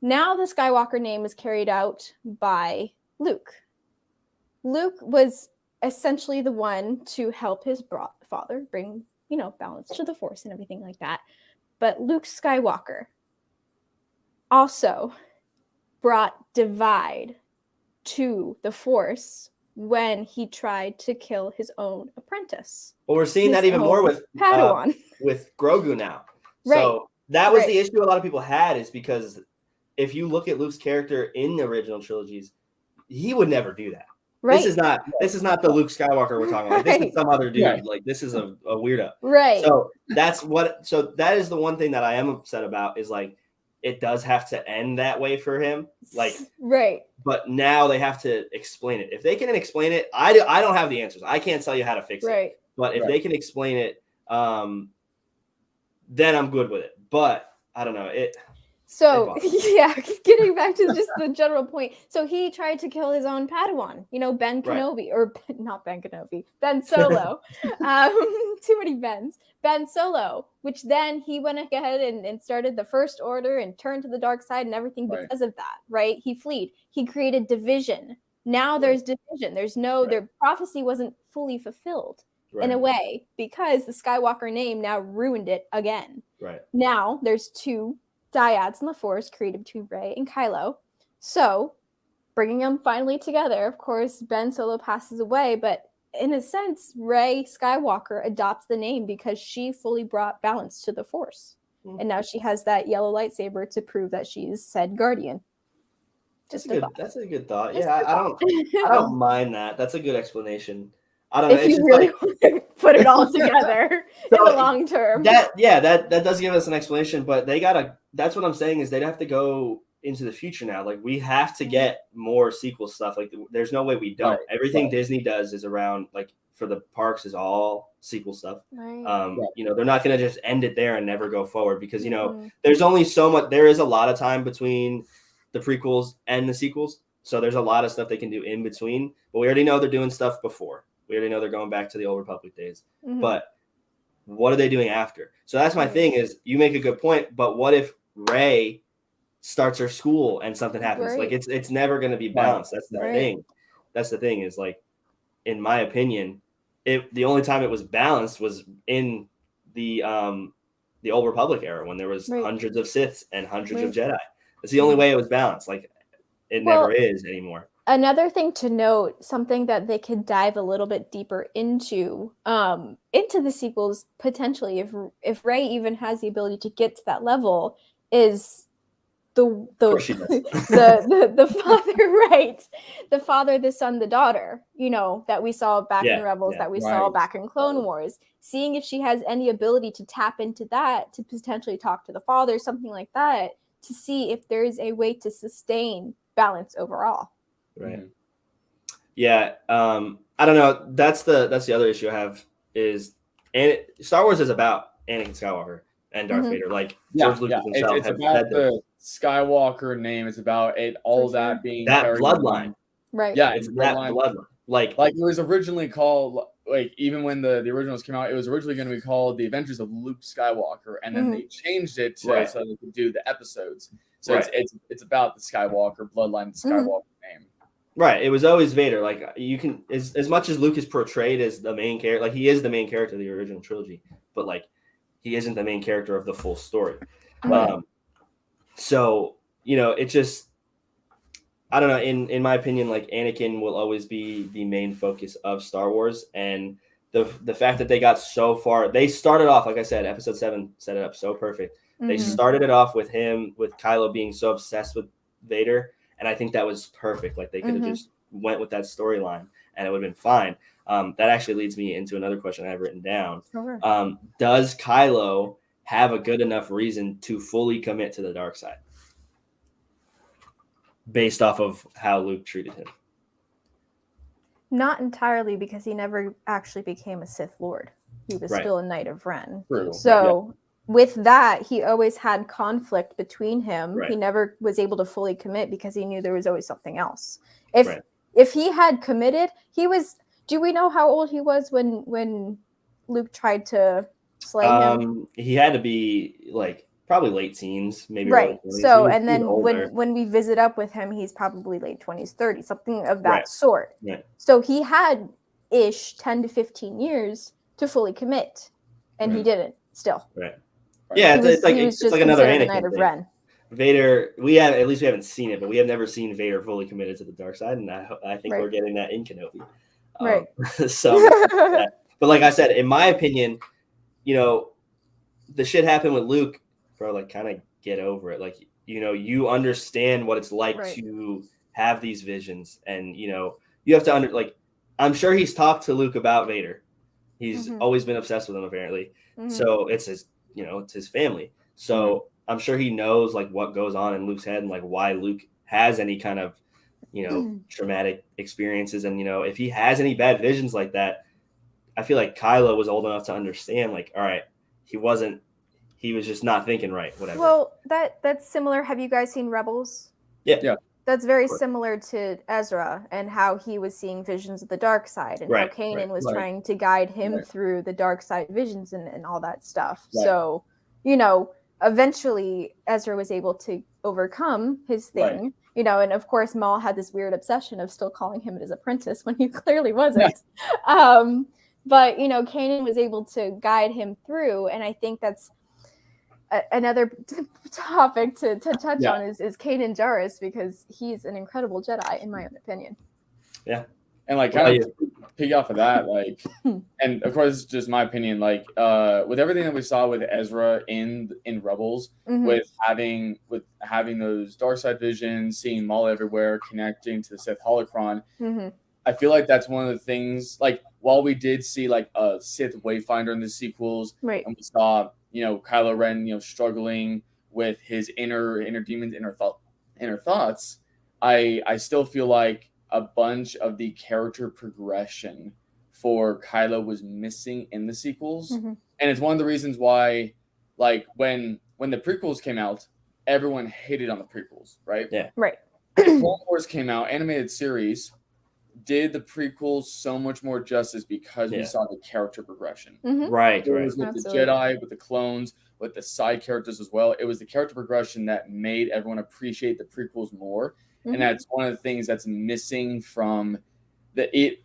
Now the Skywalker name is carried out by Luke. Luke was essentially the one to help his father bring, balance to the Force and everything like that. But Luke Skywalker also brought divide to the Force when he tried to kill his own apprentice. Well, we're seeing that even more with Padawan. With Grogu now. So that was the issue a lot of people had, is because if you look at Luke's character in the original trilogies, he would never do that. This is not the Luke Skywalker we're talking about. Like, this is some other dude. Yeah. Like, this is a weirdo. Right. So that is the one thing that I am upset about, is like, it does have to end that way for him. Like, but now they have to explain it. If they can explain it, I don't have the answers. I can't tell you how to fix it. But if they can explain it, then I'm good with it. But I don't know. So, getting back to just the general point. So he tried to kill his own Padawan, Ben Kenobi, or not Ben Kenobi, Ben Solo. Too many Bens. Ben Solo, which then he went ahead and started the First Order and turned to the dark side and everything because of that, right? He fled. He created division. Now there's division. There's their prophecy wasn't fully fulfilled in a way, because the Skywalker name now ruined it again. Right. Now there's two dyads in the Force created between Rey and Kylo. So, bringing them finally together, of course, Ben Solo passes away, but in a sense, Rey Skywalker adopts the name because she fully brought balance to the Force. Mm-hmm. And now she has that yellow lightsaber to prove that she's said guardian. That's a good thought. I don't mind that. That's a good explanation. I don't know. If you really want to put it all together in the long term. That does give us an explanation, but that's what I'm saying, is they'd have to go into the future now. Like, we have to get more sequel stuff. Like, there's no way we don't. Everything Disney does is around, like, for the parks, is all sequel stuff. They're not going to just end it there and never go forward, because, there's only so much. There is a lot of time between the prequels and the sequels. So there's a lot of stuff they can do in between, but we already know they're doing stuff before. We already know they're going back to the Old Republic days. Mm-hmm. But what are they doing after? So that's my thing, is you make a good point, but what if Rey starts her school and something happens? Like, it's never going to be balanced. That's the thing. That's the thing, is, like, in my opinion, the only time it was balanced was in the Old Republic era, when there was hundreds of Siths and hundreds of Jedi. It's the only way it was balanced. Like, it never is anymore. Another thing to note, something that they could dive a little bit deeper into the sequels potentially, if Rey even has the ability to get to that level, is the father, the father, the son, the daughter, that we saw back in Rebels, that we saw back in Clone Wars. Seeing if she has any ability to tap into that, to potentially talk to the father, something like that, to see if there is a way to sustain balance overall. Right. Yeah. I don't know. That's the other issue I have is, and Star Wars is about Anakin Skywalker and Darth Vader. Like George Lucas himself it's has about said the Skywalker name. It's about it, all that being that carried bloodline. on. Right. Yeah, It's that bloodline. Like it was originally called, like, even when the originals came out, it was originally going to be called The Adventures of Luke Skywalker, and then they changed it to, so they could do the episodes. So it's about the Skywalker bloodline, the Skywalker name. Right. It was always Vader. Like, you can, as much as Luke is portrayed as the main character, like he is the main character of the original trilogy, but like he isn't the main character of the full story. So, it just, I don't know. In my opinion, like Anakin will always be the main focus of Star Wars, and the fact that they got so far, they started off, like I said, Episode 7 set it up so perfect. They started it off with Kylo being so obsessed with Vader, and I think that was perfect. Like they could have just went with that storyline, and it would have been fine. That actually leads me into another question I have written down. Sure. Does Kylo have a good enough reason to fully commit to the dark side, based off of how Luke treated him? Not entirely, because he never actually became a Sith Lord. He was still a Knight of Ren. True. So with that, he always had conflict between him. Right. He never was able to fully commit because he knew there was always something else. If he had committed, he was. Do we know how old he was when Luke tried to slay him? He had to be like probably late teens, maybe. Right. So, and then older. when we visit up with him, he's probably late 20s, 30s, something of that sort. Right. So he had 10 to 15 years to fully commit, and he didn't still. Right. Yeah, it's like another Anakin Knight of thing. Ren. Vader, we haven't seen it, but we have never seen Vader fully committed to the dark side, and I think we're getting that in Kenobi. Right. But like I said, in my opinion, the shit happened with Luke, bro. Like, kind of get over it. Like, you understand what it's like to have these visions, and you have to I'm sure he's talked to Luke about Vader. He's always been obsessed with him, apparently. So it's his, it's his family. So I'm sure he knows like what goes on in Luke's head and like why Luke has any kind of, traumatic experiences. And, if he has any bad visions like that, I feel like Kylo was old enough to understand, like, all right, he was just not thinking right, whatever. Well, that's similar. Have you guys seen Rebels? Yeah. That's very similar to Ezra and how he was seeing visions of the dark side, and how Kanan was trying to guide him through the dark side visions and all that stuff. Right. So, eventually Ezra was able to overcome his thing, and of course Maul had this weird obsession of still calling him his apprentice when he clearly wasn't. But, Kanan was able to guide him through, and I think that's another topic to touch on is Kaden Jarrus, because he's an incredible Jedi, in my own opinion. Yeah. And like kind of piggy off of that, like, and of course it's just my opinion, like with everything that we saw with Ezra in Rebels, with having those dark side visions, seeing Maul everywhere, connecting to the Sith holocron, I feel like that's one of the things, like, while we did see like a Sith Wayfinder in the sequels, and we saw Kylo Ren struggling with his inner demons, inner thoughts, I still feel like a bunch of the character progression for Kylo was missing in the sequels. And it's one of the reasons why, like, when the prequels came out, everyone hated on the prequels, right? Yeah. Right. Clone Wars came out, animated series, did the prequels so much more justice because we saw the character progression. Right. It was with the Jedi, with the clones, with the side characters as well. It was the character progression that made everyone appreciate the prequels more. And that's one of the things that's missing from they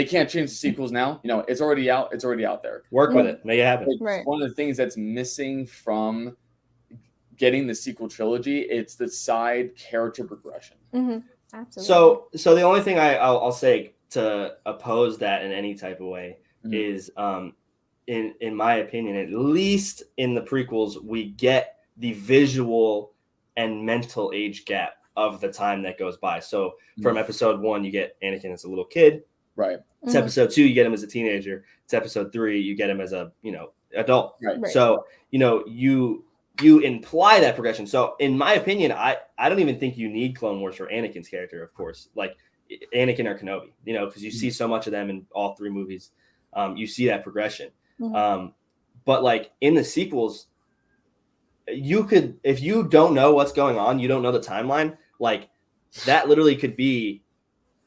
can't change the sequels now. It's already out. It's already out there. Work with it. Make it happen. It's one of the things that's missing from getting the sequel trilogy. It's the side character progression. Absolutely. So the only thing I'll say to oppose that in any type of way is, in my opinion, at least in the prequels, we get the visual and mental age gap of the time that goes by. So from episode 1, you get Anakin as a little kid. Right. It's episode 2, you get him as a teenager. It's episode 3, you get him as a adult. Right. So you imply that progression. So in my opinion, I don't even think you need Clone Wars for Anakin's character, of course, like Anakin or Kenobi, you know, because you see so much of them in all 3 movies. You see that progression. But like in the sequels, you could, if you don't know what's going on, you don't know the timeline, like that literally could be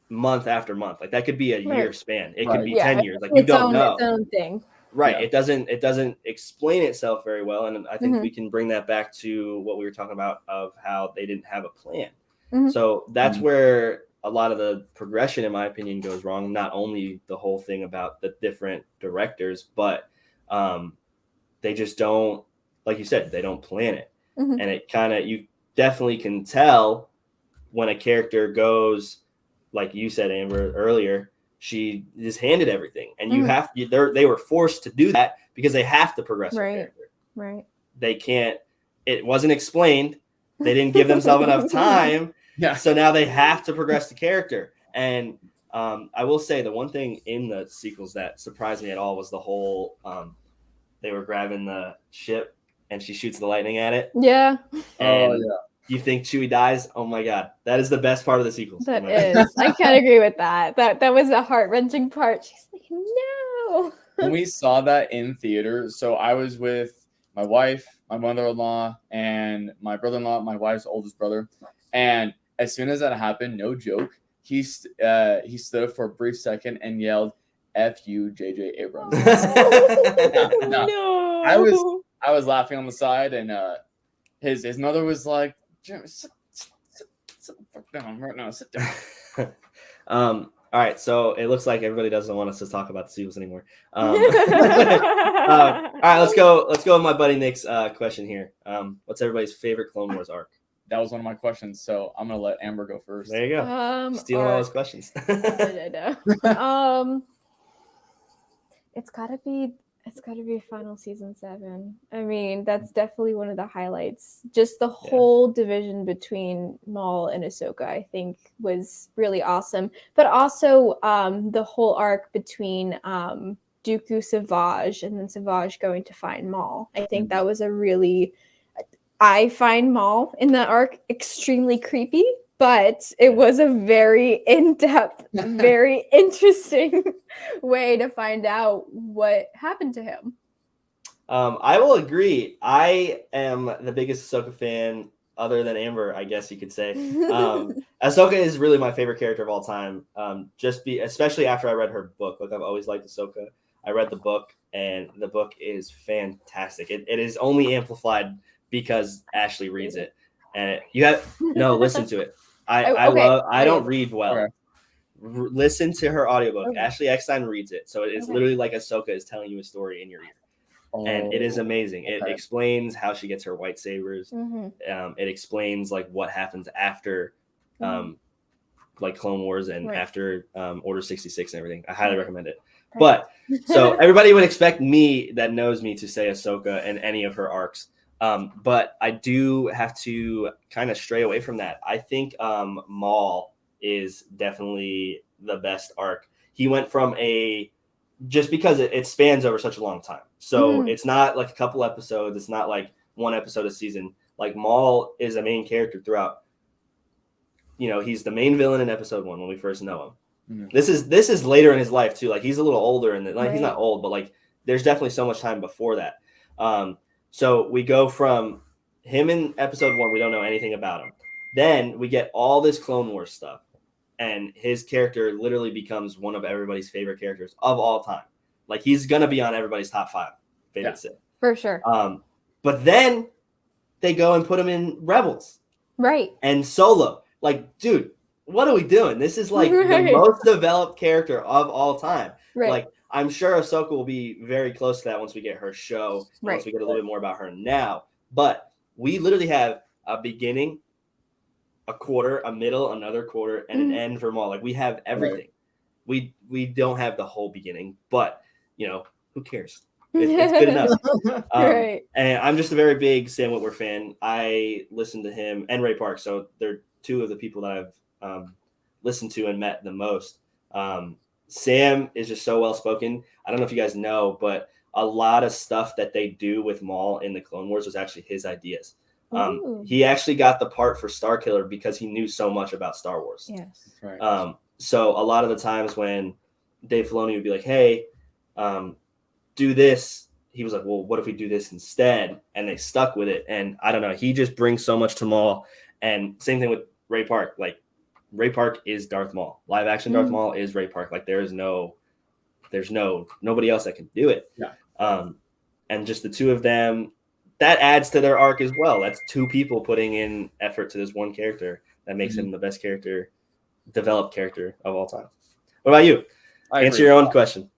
month after month. Like that could be a year span. It could be 10 years. Like you don't know. Its own thing. Right. Yeah. It doesn't explain itself very well. And I think we can bring that back to what we were talking about of how they didn't have a plan. So that's where a lot of the progression, in my opinion, goes wrong. Not only the whole thing about the different directors, but they just don't, like you said, they don't plan it. And it kind of, you definitely can tell when a character goes, like you said, Amber, earlier, she is handed everything, and you have to, they were forced to do that because they have to progress their character. Right. They can't, it wasn't explained. They didn't give themselves enough time. Yeah. So now they have to progress the character. And I will say the one thing in the sequels that surprised me at all was the whole, they were grabbing the ship and she shoots the lightning at it. Yeah. And you think Chewie dies? Oh my God. That is the best part of the sequels. That is. I can't agree with that. That was a heart-wrenching part. She's like, no. When we saw that in theater, so I was with my wife, my mother-in-law, and my brother-in-law, my wife's oldest brother. And as soon as that happened, no joke, he stood for a brief second and yelled, "F you, J.J. Abrams." No. I was laughing on the side, and his mother was like, "Jim, sit down right now. Sit down." All right, so it looks like everybody doesn't want us to talk about the sequels anymore. All right, let's go with my buddy Nick's question here. What's everybody's favorite Clone Wars arc? That was one of my questions, so I'm gonna let Amber go first. There you go. Stealing all those questions. I know. It's gotta be Final Season 7. I mean, that's definitely one of the highlights. Just the whole division between Maul and Ahsoka, I think, was really awesome. But also the whole arc between Dooku Savage and then Savage going to find Maul. I think that was I find Maul in that arc extremely creepy, but it was a very in-depth, very interesting way to find out what happened to him. I will agree. I am the biggest Ahsoka fan, other than Amber, I guess you could say. Ahsoka is really my favorite character of all time. Especially after I read her book. Like, I've always liked Ahsoka. I read the book, and the book is fantastic. It is only amplified because Ashley reads it, and listen to it. I don't read well. Okay. Listen to her audiobook. Okay. Ashley Eckstein reads it, so it's literally like Ahsoka is telling you a story in your ear, and it is amazing. It explains how she gets her lightsabers. It explains like what happens after, like Clone Wars and after Order 66 and everything. I highly recommend it. But so everybody would expect me that knows me to say Ahsoka and any of her arcs. But I do have to kind of stray away from that. I think Maul is definitely the best arc. He went from just because it spans over such a long time. So it's not like a couple episodes. It's not like one episode a season. Like Maul is a main character throughout. You know, he's the main villain in episode 1 when we first know him. This is later in his life too. Like he's a little older, and he's not old, but like there's definitely so much time before that. So we go from him in episode 1, we don't know anything about him. Then we get all this Clone Wars stuff, and his character literally becomes one of everybody's favorite characters of all time. Like he's gonna be on everybody's top 5 favorite Sith. For sure. But then they go and put him in Rebels. Right. And Solo. Like, dude, what are we doing? This is like the most developed character of all time. Right. Like, I'm sure Ahsoka will be very close to that once we get her show, once we get a little bit more about her now. But we literally have a beginning, a quarter, a middle, another quarter, and an end for Maul. Like, we have everything. Right. We don't have the whole beginning, but, you know, who cares? It's good enough. Right. And I'm just a very big Sam Witwer fan. I listen to him and Ray Park, so they're two of the people that I've listened to and met the most. Sam is just so well spoken. I don't know if you guys know, but a lot of stuff that they do with Maul in the Clone Wars was actually his ideas. He actually got the part for Starkiller because he knew so much about Star Wars. Yes. Right. So a lot of the times when Dave Filoni would be like, hey, do this, he was like, well, what if we do this instead? And they stuck with it. And I don't know, he just brings so much to Maul. And same thing with Ray Park. Like, Ray Park is Darth Maul. Live action Darth Maul is Ray Park. Like, there's nobody else that can do it. Yeah. And just the two of them, that adds to their arc as well. That's two people putting in effort to this one character that makes him the best developed character of all time. What about you? Answer your own question.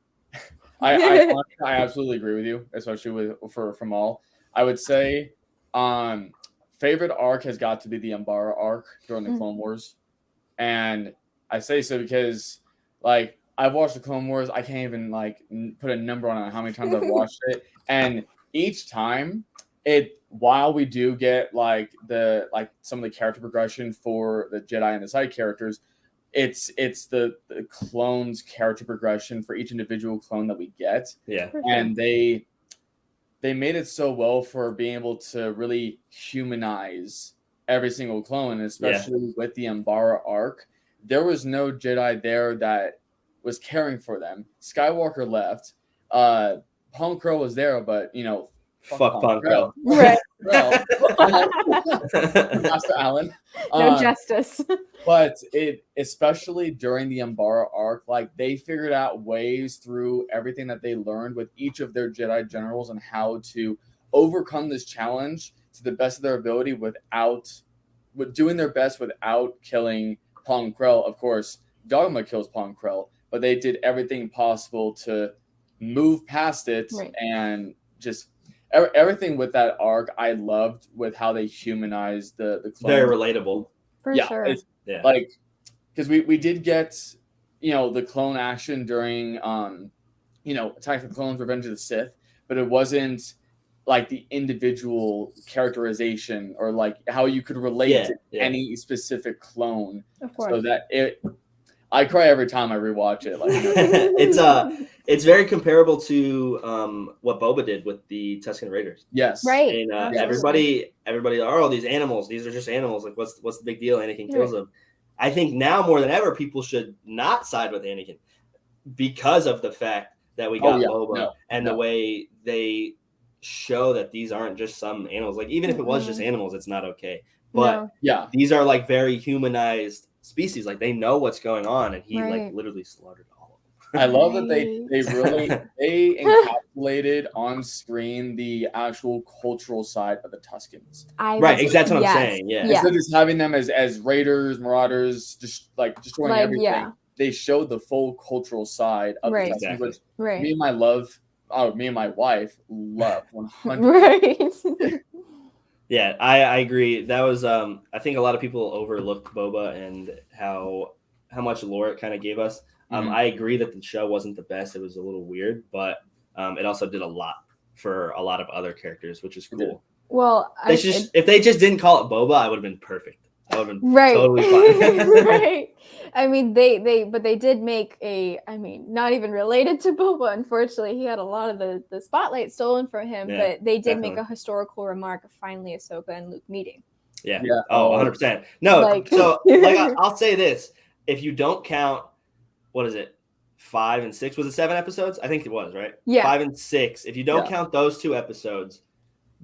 I absolutely agree with you, especially for Maul. I would say favorite arc has got to be the Umbara arc during the Clone Wars. And I say so because, like, I've watched the Clone Wars. I can't even, like, put a number on how many times I've watched it. And each time, while we do get, like, some of the character progression for the Jedi and the side characters, it's the clones' character progression for each individual clone that we get. Yeah. And they made it so well for being able to really humanize every single clone, especially with the Umbara arc. There was no Jedi there that was caring for them. Skywalker left. Pong Krell was there, but, you know, fuck Pong Krell. Right. Master Allen. No justice. But especially during the Umbara arc, like, they figured out ways through everything that they learned with each of their Jedi generals and how to overcome this challenge to the best of their ability with doing their best without killing Pong Krell. Of course, Dogma kills Pong Krell, but they did everything possible to move past it and just everything with that arc. I loved with how they humanized the clones. Very relatable. For sure. Like, because we did get, you know, the clone action during Attack of the Clones, Revenge of the Sith, but it wasn't like the individual characterization or like how you could relate to any specific clone. Of course. So that I cry every time I rewatch it. Like, it's very comparable to what Boba did with the Tusken Raiders. Yes. Right. And everybody, oh, these animals, these are just animals. Like, what's the big deal? Anakin kills them. I think now more than ever, people should not side with Anakin because of the fact that we got Boba and the way they show that these aren't just some animals. Like, even if it was just animals, it's not okay. But these are like very humanized species. Like, they know what's going on, and he like literally slaughtered all of them. I love that they encapsulated on screen the actual cultural side of the Tuskens. That's what I'm saying. Yeah. Instead of just having them as raiders, marauders, just like destroying everything. Yeah. They showed the full cultural side of the Tuskens, which me and my wife love 100%. Yeah, I agree. That was I think a lot of people overlooked Boba and how much lore it kind of gave us. I agree that the show wasn't the best. It was a little weird, but it also did a lot for a lot of other characters, which is cool. Well, if they just didn't call it Boba, I would have been perfect. I would have been totally fine. Right. I mean, they did make not even related to Boba, unfortunately. He had a lot of the spotlight stolen from him, but they did make a historical remark of finally Ahsoka and Luke meeting. Yeah. Oh, 100%. No, I'll say this. If you don't count, what is it, 5 and 6? Was it 7 episodes? I think it was, right? Yeah. 5 and 6. If you don't count those 2 episodes,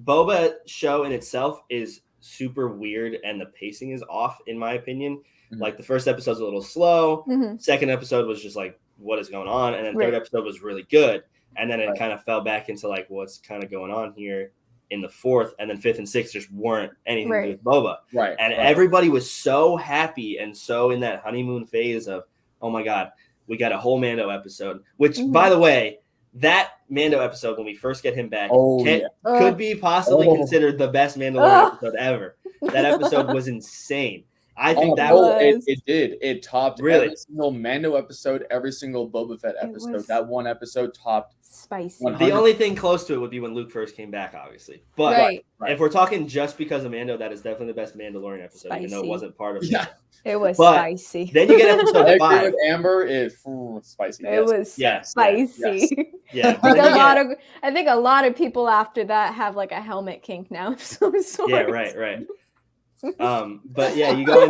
Boba show in itself is super weird, and the pacing is off, in my opinion. Like, the first episode's a little slow. Second episode was just like, what is going on? And then third episode was really good. And then it kind of fell back into like, what's kind of going on here in the fourth. And then 5th and 6th just weren't anything to do with Boba. And everybody was so happy and so in that honeymoon phase of, oh my God, we got a whole Mando episode, which by the way, that Mando episode, when we first get him back, could be possibly considered the best Mandalorian episode ever. That episode was insane. I think that was- it did. It topped Really? every single Mando episode, every single Boba Fett episode. was- That one episode topped. Spicy. 100. the only thing close to it would be when Luke first came back, obviously. But Right. if we're talking just because of Mando, that is definitely the best Mandalorian episode, even though it Spicy. wasn't part of Yeah. Mando. It was But spicy. Then you get I episode agree 5. with Amber. Spicy. It Yes. was Yes. spicy. Yes. Yeah. I but then you get- I think a lot of people after that have like a helmet kink now of some sort. Yeah, right. But yeah, you go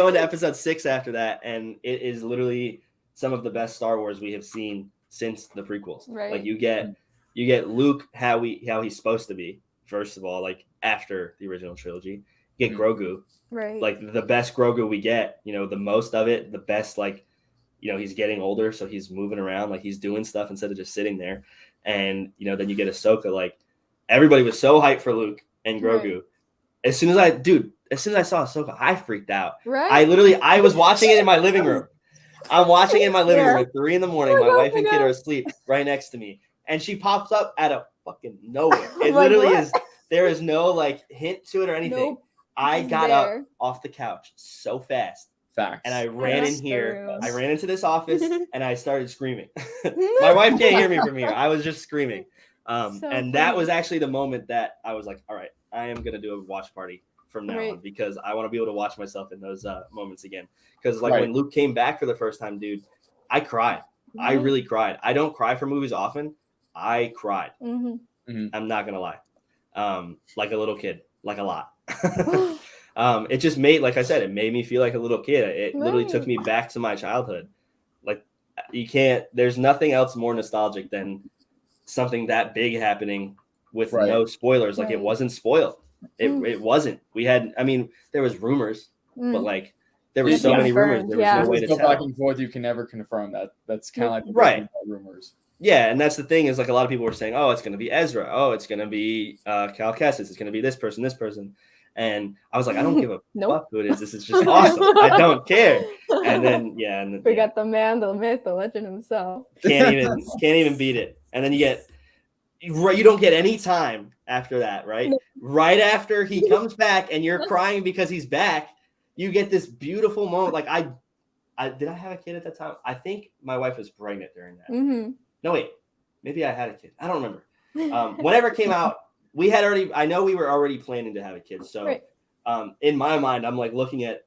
into episode 6 after that, and it is literally some of the best Star Wars we have seen since the prequels. Right. Like you get Luke how he's supposed to be, first of all, like after the original trilogy. You get Grogu, Right. like the best Grogu we get, the most of it, the best, like, he's getting older, so he's moving around, like he's doing stuff instead of just sitting there. And then you get Ahsoka. Like everybody was so hyped for Luke and Grogu. Right. As soon as I saw Ahsoka, I freaked out. Right. I was watching it in my living room. I'm watching it in my living room at 3 a.m. My wife and kid are asleep right next to me, and she pops up out of fucking nowhere. It Like, literally what? is. There is no like hint to it or anything. Nope. I It's got there. up off the couch so fast, Facts. and I ran in That's here. true. I ran into this office, and I started screaming. My wife can't hear me from here. I was just screaming. So And that funny. was actually the moment that I was like, all right, I am gonna do a watch party from now Right. on, because I want to be able to watch myself in those moments again. Because like Right. when Luke came back for the first time, dude, I cried. I Right. really cried. I don't cry for movies often. I cried. Mhm. I'm not gonna lie. Like a little kid, like a lot. It just made, like I said, it made me feel like a little kid. It literally took me back to my childhood. Like there's nothing else more nostalgic than something that big happening with Right. no spoilers. Like it Right. wasn't spoiled. Mm. It wasn't. There was rumors, but Mm. like there were so Yeah. many rumors. There was Yeah. no way to go back tell. and forth. You can never confirm that. That's kind of like the Right. thing about rumors. Yeah, and that's the thing, is like a lot of people were saying, oh, it's going to be Ezra. Oh, it's going to be Cal Kestis. It's going to be this person. And I was like, I don't give a Nope. fuck who it is. This is just awesome. I don't care. And then, We got the man, the myth, the legend himself. can't even beat it. And then you don't get any time after that, right? No. Right after he comes back and you're crying because he's back, you get this beautiful moment. Like did I have a kid at that time? I think my wife was pregnant during that. Mm-hmm. No, wait, maybe I had a kid. I don't remember. Whenever it came out, I know we were already planning to have a kid. So Right. in my mind, I'm like looking at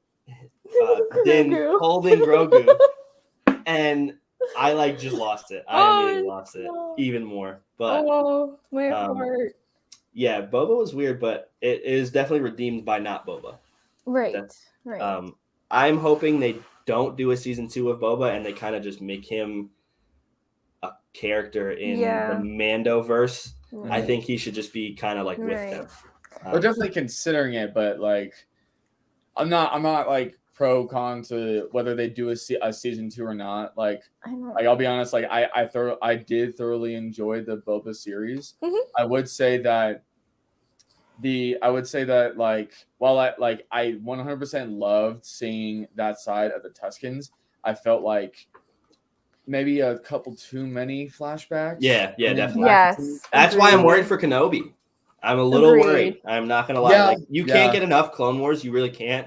Din Grogu. holding Grogu, and I like just lost it. I Oh, immediately lost it no. even more. But Oh, my um, heart. yeah, Boba was weird, but it is definitely redeemed by not Boba. Right. that's- Right. I'm hoping they don't do a season 2 of Boba and they kind of just make him a character in Yeah. the Mandoverse. right. I think he should just be kind of like with Right. them. We're definitely considering it, but like, I'm not like pro con to whether they do a season 2 or not. Like I know. I'll be honest. Like I did thoroughly enjoy the Boba series. Mhm. I would say that like while I 100% loved seeing that side of the Tuscans, I felt like maybe a couple too many flashbacks. Yeah, I mean, definitely. Yes. That's why I'm agreed. worried for Kenobi. I'm a little Agreed. worried. I'm not gonna lie. Yeah, Like you can't yeah. get enough Clone Wars. You really can't.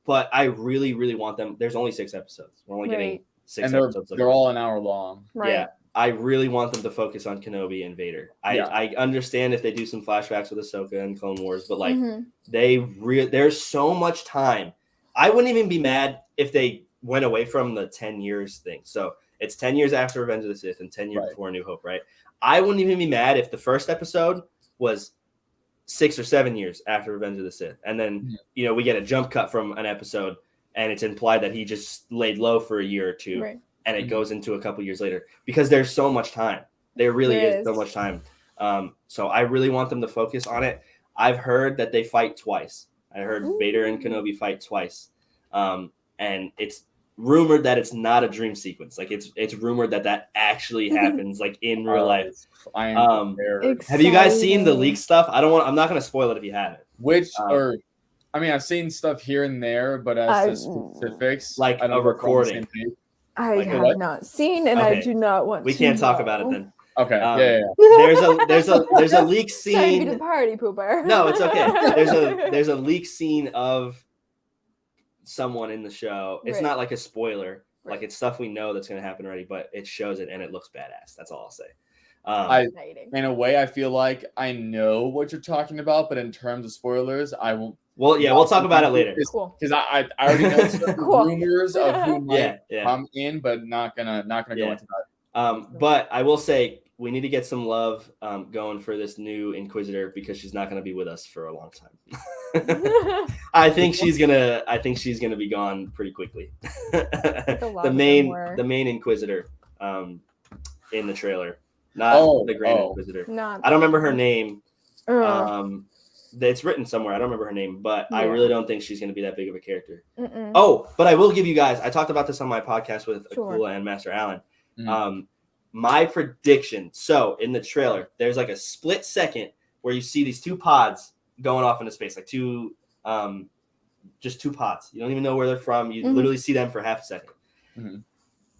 But I really, really want them. There's only 6 episodes. We're only getting Right. 6 and they're episodes. of they're it. all an hour long. Right. Yeah, I really want them to focus on Kenobi and Vader. Yeah. I understand if they do some flashbacks with Ahsoka and Clone Wars, but like Mhm. there's so much time. I wouldn't even be mad if they went away from the 10 years thing. So it's 10 years after Revenge of the Sith and 10 years Right. before A New Hope, right? I wouldn't even be mad if the first episode was 6 or 7 years after Revenge of the Sith. And then, we get a jump cut from an episode and it's implied that he just laid low for a year or two. Right. And it Mhm. goes into a couple years later because there's so much time. There really There is so is. much time. So I really want them to focus on it. I've heard that they fight twice. I heard Ooh. Vader and Kenobi fight twice. And it's rumored that it's not a dream sequence. Like it's rumored that actually happens like in real life. I am Um, prepared. Have you guys seen the Exciting. leak stuff? I'm not going to spoil it if you haven't. I've seen stuff here and there, but as to specifics, Like I don't a know if we're on the recording. same page. I Like have what? not seen, and I Okay. do not want We to. can't talk about it know. then. Okay, Um, yeah. There's a leak Sorry to be the scene. party pooper. No, it's okay. There's a leak scene of someone in the show. It's Right. not like a spoiler. Right. Like it's stuff we know that's going to happen already, but it shows it and it looks badass. That's all I'll say. Exciting. In a way, I feel like I know what you're talking about, but in terms of spoilers, I will. Well, yeah, we'll talk about it later. Cool. Because I already know certain Cool. rumors of who might Yeah. come in, but not gonna go into that. But I will say we need to get some love going for this new Inquisitor because she's not going to be with us for a long time. I think she's gonna be gone pretty quickly. the main Inquisitor in the trailer, not the Grand Inquisitor. I don't remember her name. It's written somewhere. I don't remember her name, but I really don't think she's going to be that big of a character. Oh, but I will give you guys. I talked about this on my podcast with Akula and Master Allen. My prediction. So in the trailer, there's like a split second where you see these two pods going off into space, like just two pods. You don't even know where they're from. You literally see them for half a second.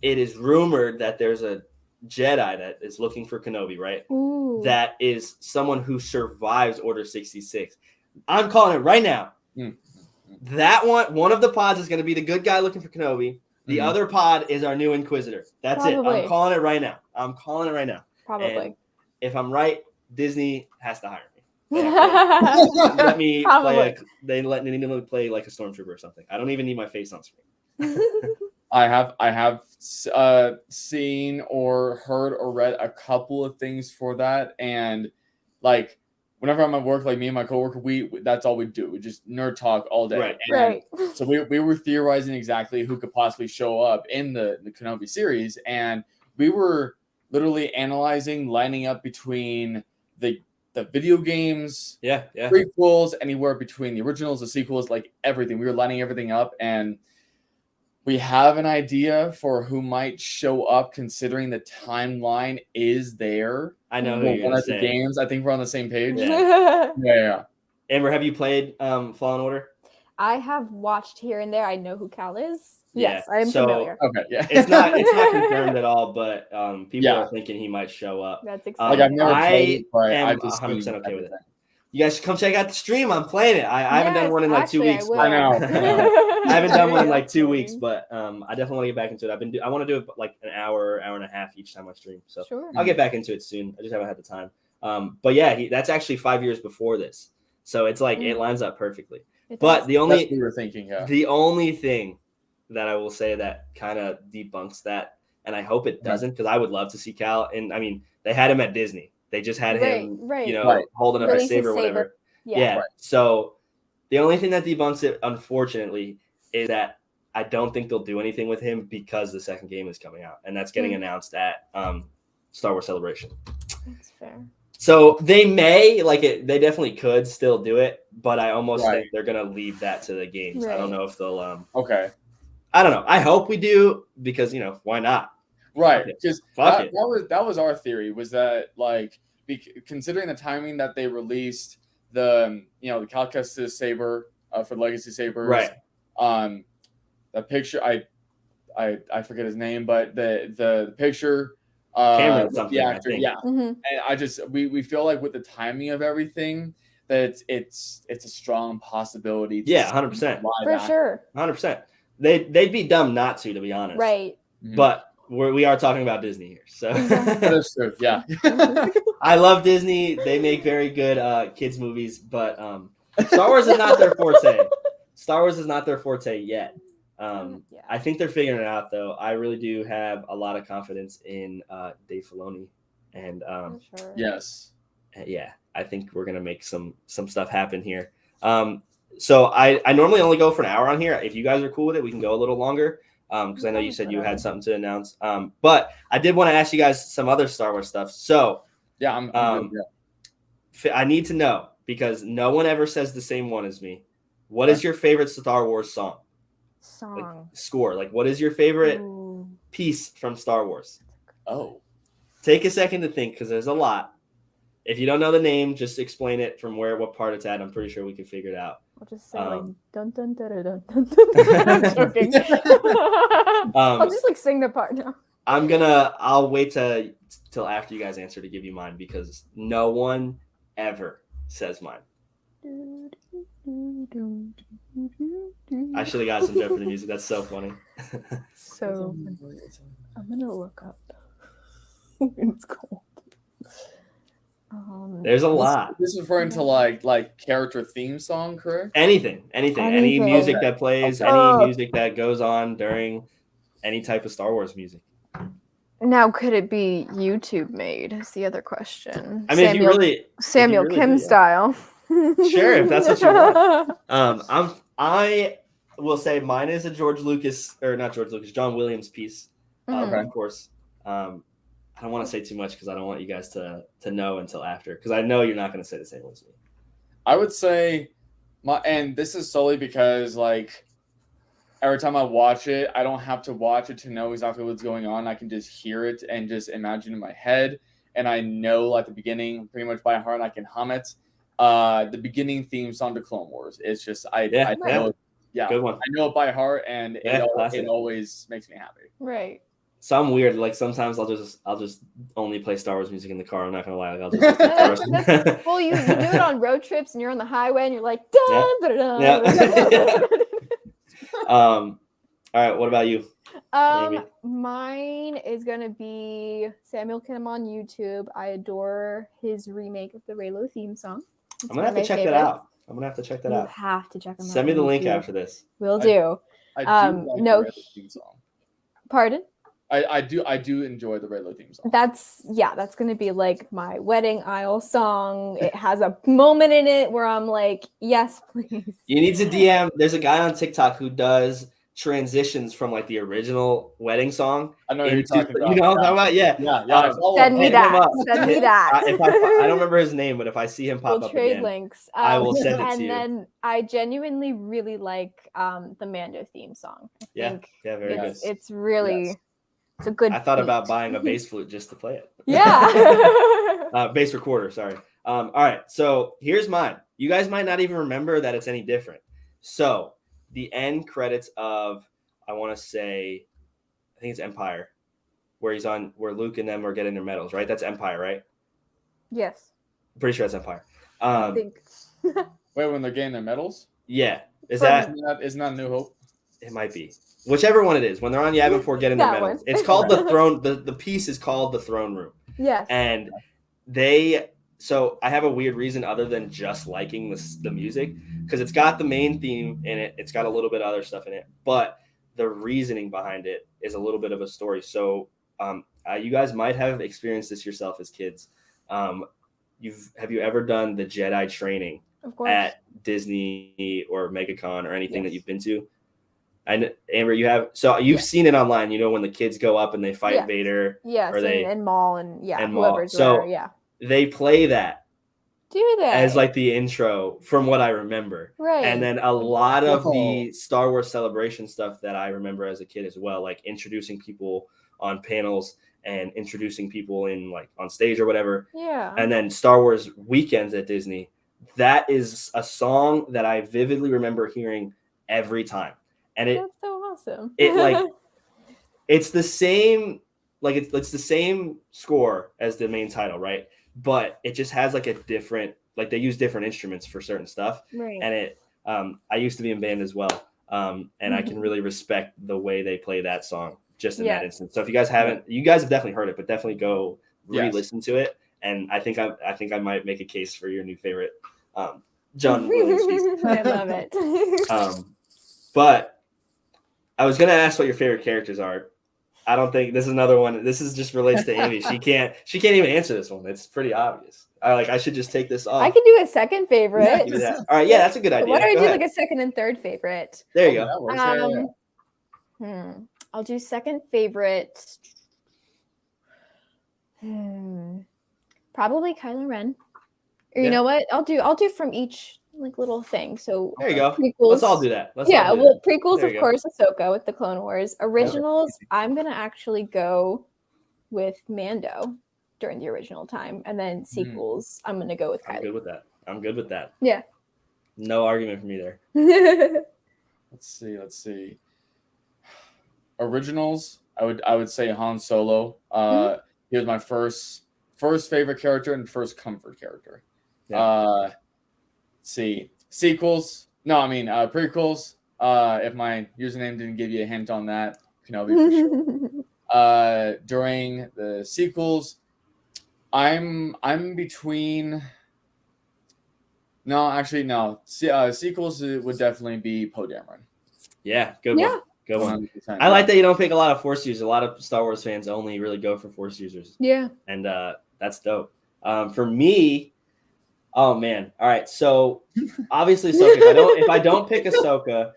It is rumored that there's a Jedi that is looking for Kenobi, right? Ooh. That is someone who survives Order 66. I'm calling it right now. That one of the pods is going to be the good guy looking for Kenobi. The other pod is our new Inquisitor. That's Probably. it. I'm calling it right now. Probably. And if I'm right, Disney has to hire me. Let me play. They need me play like a stormtrooper or something. I don't even need my face on screen. I have seen or heard or read a couple of things for that, and like whenever I'm at work, like me and my coworker, that's all we do. We just nerd talk all day. Right. So we were theorizing exactly who could possibly show up in the Kenobi series, and we were literally analyzing, lining up between the video games, prequels, anywhere between the originals, the sequels, like everything. We were lining everything up, and we have an idea for who might show up, considering the timeline is there. I know who you're one gonna of the say. games. I think we're on the same page. Yeah. Amber, have you played Fallen Order? I have watched here and there. I know who Cal is. Yeah. Yes, I am familiar. Okay, yeah. It's not confirmed at all, but people are thinking he might show up. That's exciting. Like I've never played it, but I am just 100% okay with it. You guys should come check out the stream. I'm playing it. I haven't done one in like 2 weeks. I know. I haven't done one in like 2 weeks, but I definitely want to get back into it. I want to do it like an hour and a half each time I stream. So I'll get back into it soon. I just haven't had the time. But yeah, that's actually 5 years before this. So it's like it lines up perfectly. But the only we were thinking, the only thing that I will say that kind of debunks that, and I hope it doesn't, because I would love to see Cal. And I mean, they had him at Disney. They just had him, holding up his saber or whatever. Yeah. So the only thing that debunks it, unfortunately, is that I don't think they'll do anything with him because the second game is coming out, and that's getting announced at Star Wars Celebration. That's fair. So they may they definitely could still do it, but I almost think they're gonna leave that to the games. I don't know if they'll. I don't know. I hope we do because why not? Right, because that was our theory, was that like considering the timing that they released the the Cal Kestis saber for Legacy Sabers, right? The picture I forget his name, but the picture, Cameron something, the actor, Mm-hmm. and we feel like with the timing of everything that it's a strong possibility. 100% for sure, 100%. They'd be dumb not to be honest, right? But we are talking about Disney here, so that's true. Yeah, I love Disney. They make very good kids movies, but Star Wars is not their forte. Star Wars is not their forte yet. I think they're figuring it out, though. I really do have a lot of confidence in Dave Filoni, and yes, yeah, I think we're gonna make some stuff happen here. So I normally only go for an hour on here. If you guys are cool with it, we can go a little longer. Because I know you said you had something to announce. But I did want to ask you guys some other Star Wars stuff. So yeah, I'm good, I need to know, because no one ever says the same one as me. What is your favorite Star Wars song? Score. Like, what is your favorite piece from Star Wars? Oh, take a second to think, because there's a lot. If you don't know the name, just explain it from what part it's at. I'm pretty sure we can figure it out. I'll just say dun dun dun dun dun dun. I'm joking. I'll just sing the part now. I'll wait till after you guys answer to give you mine, because no one ever says mine. I should have got some Jeopardy music. That's so funny. So I'm gonna look up. It's cold. There's a lot. This is referring to like character theme song, correct? Anything. Any Anything. music that plays, any music that goes on during any type of Star Wars music. Now, could it be YouTube made? Is the other question. I mean, Samuel Kim style. Sure, if that's what you want. I will say mine is a John Williams piece, of course. I don't want to say too much because I don't want you guys to know until after, because I know you're not going to say the same as me. I would say and this is solely because like every time I watch it, I don't have to watch it to know exactly what's going on. I can just hear it and just imagine in my head, and I know like the beginning pretty much by heart. And I can hum it. The beginning theme song to Clone Wars. It's just I know good one. I know it by heart, and it always makes me happy. Right. So I'm weird. Like sometimes I'll just only play Star Wars music in the car. I'm not gonna lie. Like, I'll just well, you do it on road trips, and you're on the highway, and you're like, dun, dun, dun, yeah. All right. What about you? Mine is gonna be Samuel Kim on YouTube. I adore his remake of the Reylo theme song. I'm gonna have to check that out. You have to check him out. Send me the link after this. Will do. I do like the Reylo theme song. Pardon? I do enjoy the Reylo theme song. That's going to be like my wedding aisle song. It has a moment in it where I'm like, yes, please. You need to DM. There's a guy on TikTok who does transitions from like the original wedding song. I know who you're talking about. You know what I'm talking about? Yeah. Send me that. I don't remember his name, but if I see him pop up trade again, links. I will send it to you. And then I genuinely really like the Mando theme song. Yeah, very good. It's really it's a good. I thought about buying a bass flute just to play it. Yeah. Bass recorder. Sorry. All right. So here's mine. You guys might not even remember that it's any different. So the end credits of, I want to say, I think it's Empire, where Luke and them are getting their medals, right? That's Empire, right? Yes. I'm pretty sure that's Empire. I think. Wait, when they're getting their medals? Yeah. Isn't that New Hope? It might be. Whichever one it is. When they're on Yavin 4 getting their medals. It's called the throne. The piece is called the throne room. Yes. And so I have a weird reason other than just liking the music, because it's got the main theme in it. It's got a little bit of other stuff in it, but the reasoning behind it is a little bit of a story. So you guys might have experienced this yourself as kids. Have you ever done the Jedi training at Disney or MegaCon or anything that you've been to? And Amber, you have. So you've seen it online. You know, when the kids go up and they fight Vader. Yes, or and Maul and Maul. Whoever's there. They play that. Do they? As like the intro from what I remember. Right. And then a lot of the Star Wars Celebration stuff that I remember as a kid as well, like introducing people on panels and introducing people in like on stage or whatever. Yeah. And then Star Wars weekends at Disney. That is a song that I vividly remember hearing every time. And that's so awesome. It's the same, like it's the same score as the main title, right? But it just has like a different, like they use different instruments for certain stuff. Right. And I used to be in band as well. And I can really respect the way they play that song just in that instance. So if you guys have definitely heard it, but definitely go re-listen to it. And I think I might make a case for your new favorite John Williams piece. I love it. But I was gonna ask what your favorite characters are. I don't think this is another one. This is just relates to Amy. She can't even answer this one. It's pretty obvious. I should just take this off. I can do a second favorite. All right, yeah, that's a good idea. Why don't I do like a second and third favorite? There you go. I'll do second favorite. Probably Kylo Ren. Or you know what? I'll do from each like little thing. So there you go. Prequels. Let's all do that. Prequels, of course, Ahsoka with the Clone Wars. Originals, I'm gonna actually go with Mando during the original time, and then sequels, I'm gonna go with Kylo. I'm good with that. Yeah. No argument from me there. Let's see. Originals, I would say Han Solo. He was my first favorite character and first comfort character. Let's see. sequels. No, I mean prequels. If my username didn't give you a hint on that, Kenobi for sure. During the sequels, I'm between. No, actually, no. Sequels would definitely be Poe Dameron. Yeah, good one. Good one. 100%. I like that you don't pick a lot of Force users. A lot of Star Wars fans only really go for Force users. Yeah. And that's dope. For me, oh man. All right. So obviously Ahsoka. If I don't pick Ahsoka,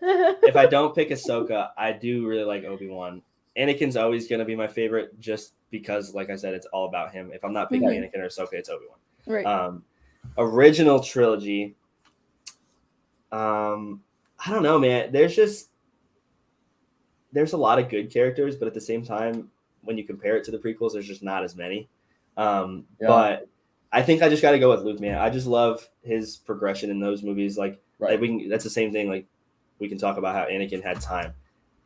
I do really like Obi-Wan. Anakin's always gonna be my favorite just because, like I said, it's all about him. If I'm not picking Anakin or Ahsoka, it's Obi-Wan. Right. Original trilogy. I don't know, man. There's a lot of good characters, but at the same time, when you compare it to the prequels, there's just not as many. But I think I just got to go with Luke, man. I just love his progression in those movies. Like that's the same thing. Like we can talk about how Anakin had time.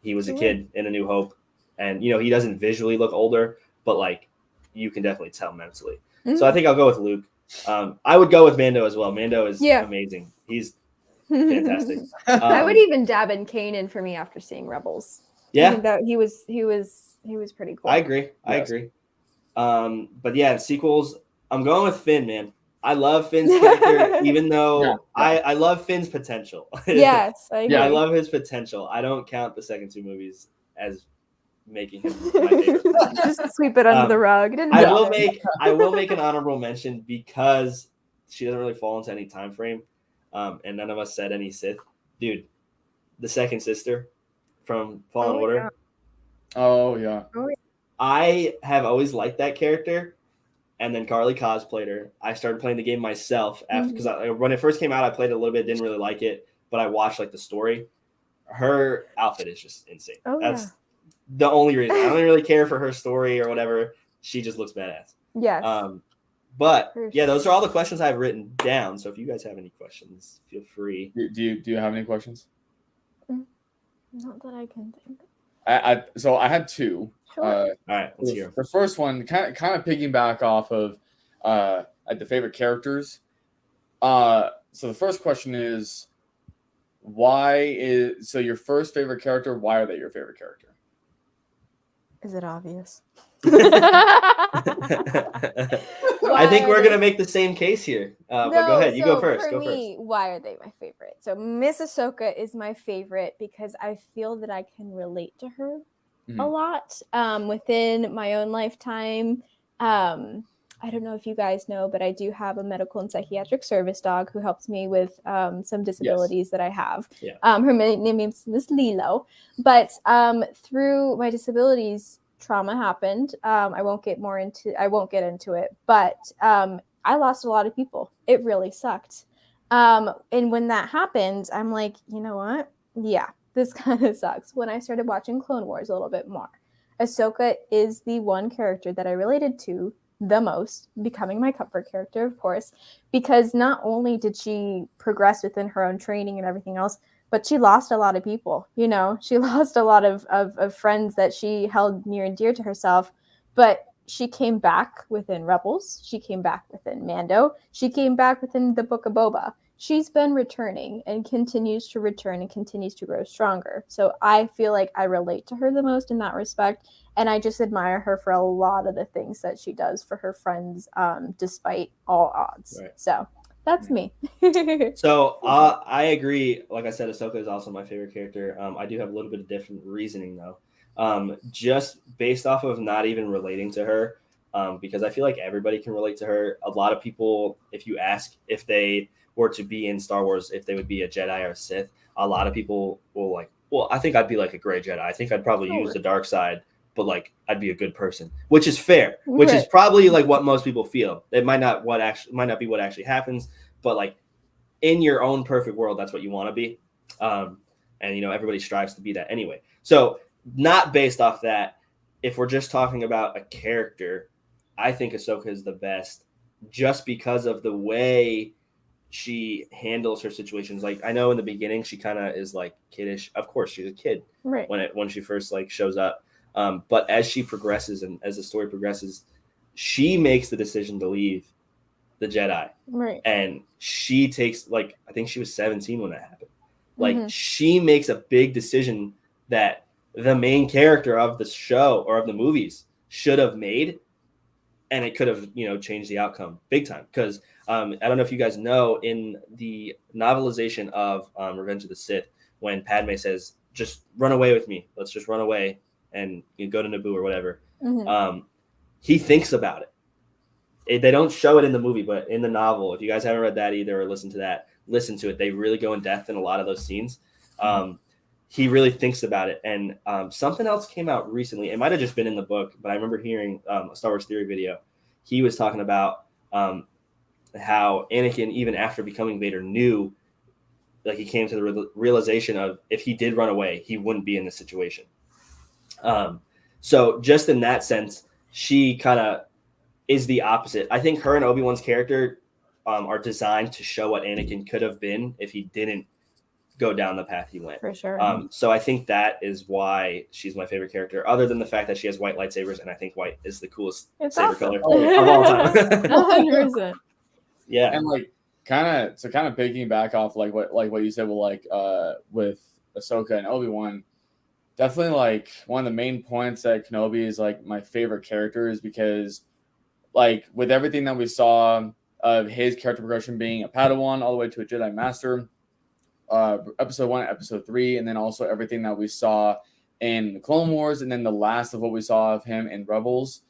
He was a kid in A New Hope, and he doesn't visually look older, but like you can definitely tell mentally. So I think I'll go with Luke. I would go with Mando as well. Mando is amazing. He's fantastic. I would even dab in Kanan for me after seeing Rebels. Yeah, I think that he was pretty cool. I agree. But yeah, sequels. I'm going with Finn, man. I love Finn's character, even though I love Finn's potential. Yes, I agree. I love his potential. I don't count the second two movies as making him my favorite. Just sweep it under the rug. I will make an honorable mention because she doesn't really fall into any time frame, and none of us said any Sith. Dude, the second sister from Fallen Order. Yeah. Oh yeah. I have always liked that character, and then Carly cosplayed her. I started playing the game myself after because when it first came out, I played it a little bit, didn't really like it, but I watched like the story. Her outfit is just insane. That's the only reason. I don't really care for her story or whatever. She just looks badass. Yes. But yeah, those are all the questions I've written down. So if you guys have any questions, feel free. Do you have any questions? Not that I can think. So I had two. Sure. All right, let's hear. The first one, kind of piggyback off of the favorite characters. So the first question is, so your first favorite character? Why are they your favorite character? Is it obvious? I think we're gonna make the same case here. But go ahead. You go first. For me, why are they my favorite? So Miss Ahsoka is my favorite because I feel that I can relate to her a lot within my own lifetime. I don't know if you guys know, but I do have a medical and psychiatric service dog who helps me with some disabilities that I have. Yeah. Her name is Miss Lilo. But through my disabilities, trauma happened. I won't get into it, but I lost a lot of people. It really sucked. And when that happened, I'm like, you know what? Yeah, this kind of sucks. When I started watching Clone Wars a little bit more, Ahsoka is the one character that I related to the most, becoming my comfort character, of course, because not only did she progress within her own training and everything else, but she lost a lot of people. She lost a lot of friends that she held near and dear to herself, but she came back within Rebels. She came back within Mando. She came back within the Book of Boba. She's been returning and continues to return and continues to grow stronger. So I feel like I relate to her the most in that respect. And I just admire her for a lot of the things that she does for her friends, despite all odds. Right. So that's me. So I agree. Like I said, Ahsoka is also my favorite character. I do have a little bit of different reasoning, though. Just based off of not even relating to her, because I feel like everybody can relate to her. A lot of people, if you ask if they were to be in Star Wars, if they would be a Jedi or a Sith, a lot of people will like, well, I think I'd be like a gray Jedi. I think I'd probably use the dark side, but like I'd be a good person, which is fair, which is probably like what most people feel. It might not be what actually happens, but like in your own perfect world, that's what you want to be. And everybody strives to be that anyway. So not based off that, if we're just talking about a character, I think Ahsoka is the best just because of the way she handles her situations. Like I know in the beginning she kind of is like kiddish. Of course, she's a kid when she first like shows up. But as she progresses and as the story progresses, she makes the decision to leave the Jedi. Right. And she takes, like, I think she was 17 when that happened. Like, Mhm. she makes a big decision that the main character of the show or of the movies should have made, and it could have, you know, changed the outcome big time. Because I don't know if you guys know, in the novelization of Revenge of the Sith, when Padme says, just run away with me, let's just run away and you go to Naboo or whatever, Mhm. he thinks about it. They don't show it in the movie, but in the novel, if you guys haven't read that either or listened to that, listen to it. They really go in depth in a lot of those scenes. He really thinks about it. And something else came out recently. It might have just been in the book, but I remember hearing a Star Wars Theory video. He was talking about how Anakin, even after becoming Vader, knew, like, he came to the realization of if he did run away, he wouldn't be in this situation. So just in that sense, she kind of is the opposite. I think her and Obi-Wan's character are designed to show what Anakin could have been if he didn't go down the path he went. For sure. So I think that is why she's my favorite character, other than the fact that she has white lightsabers, and I think white is the coolest saber color of all time. 100%. Yeah. And like kind of piggyback off like what you said with Ahsoka and Obi-Wan, definitely like one of the main points that Kenobi is like my favorite character is because, like, with everything that we saw of his character progression being a Padawan all the way to a Jedi Master, episode 1, episode 3, and then also everything that we saw in the Clone Wars, and then the last of what we saw of him in Rebels,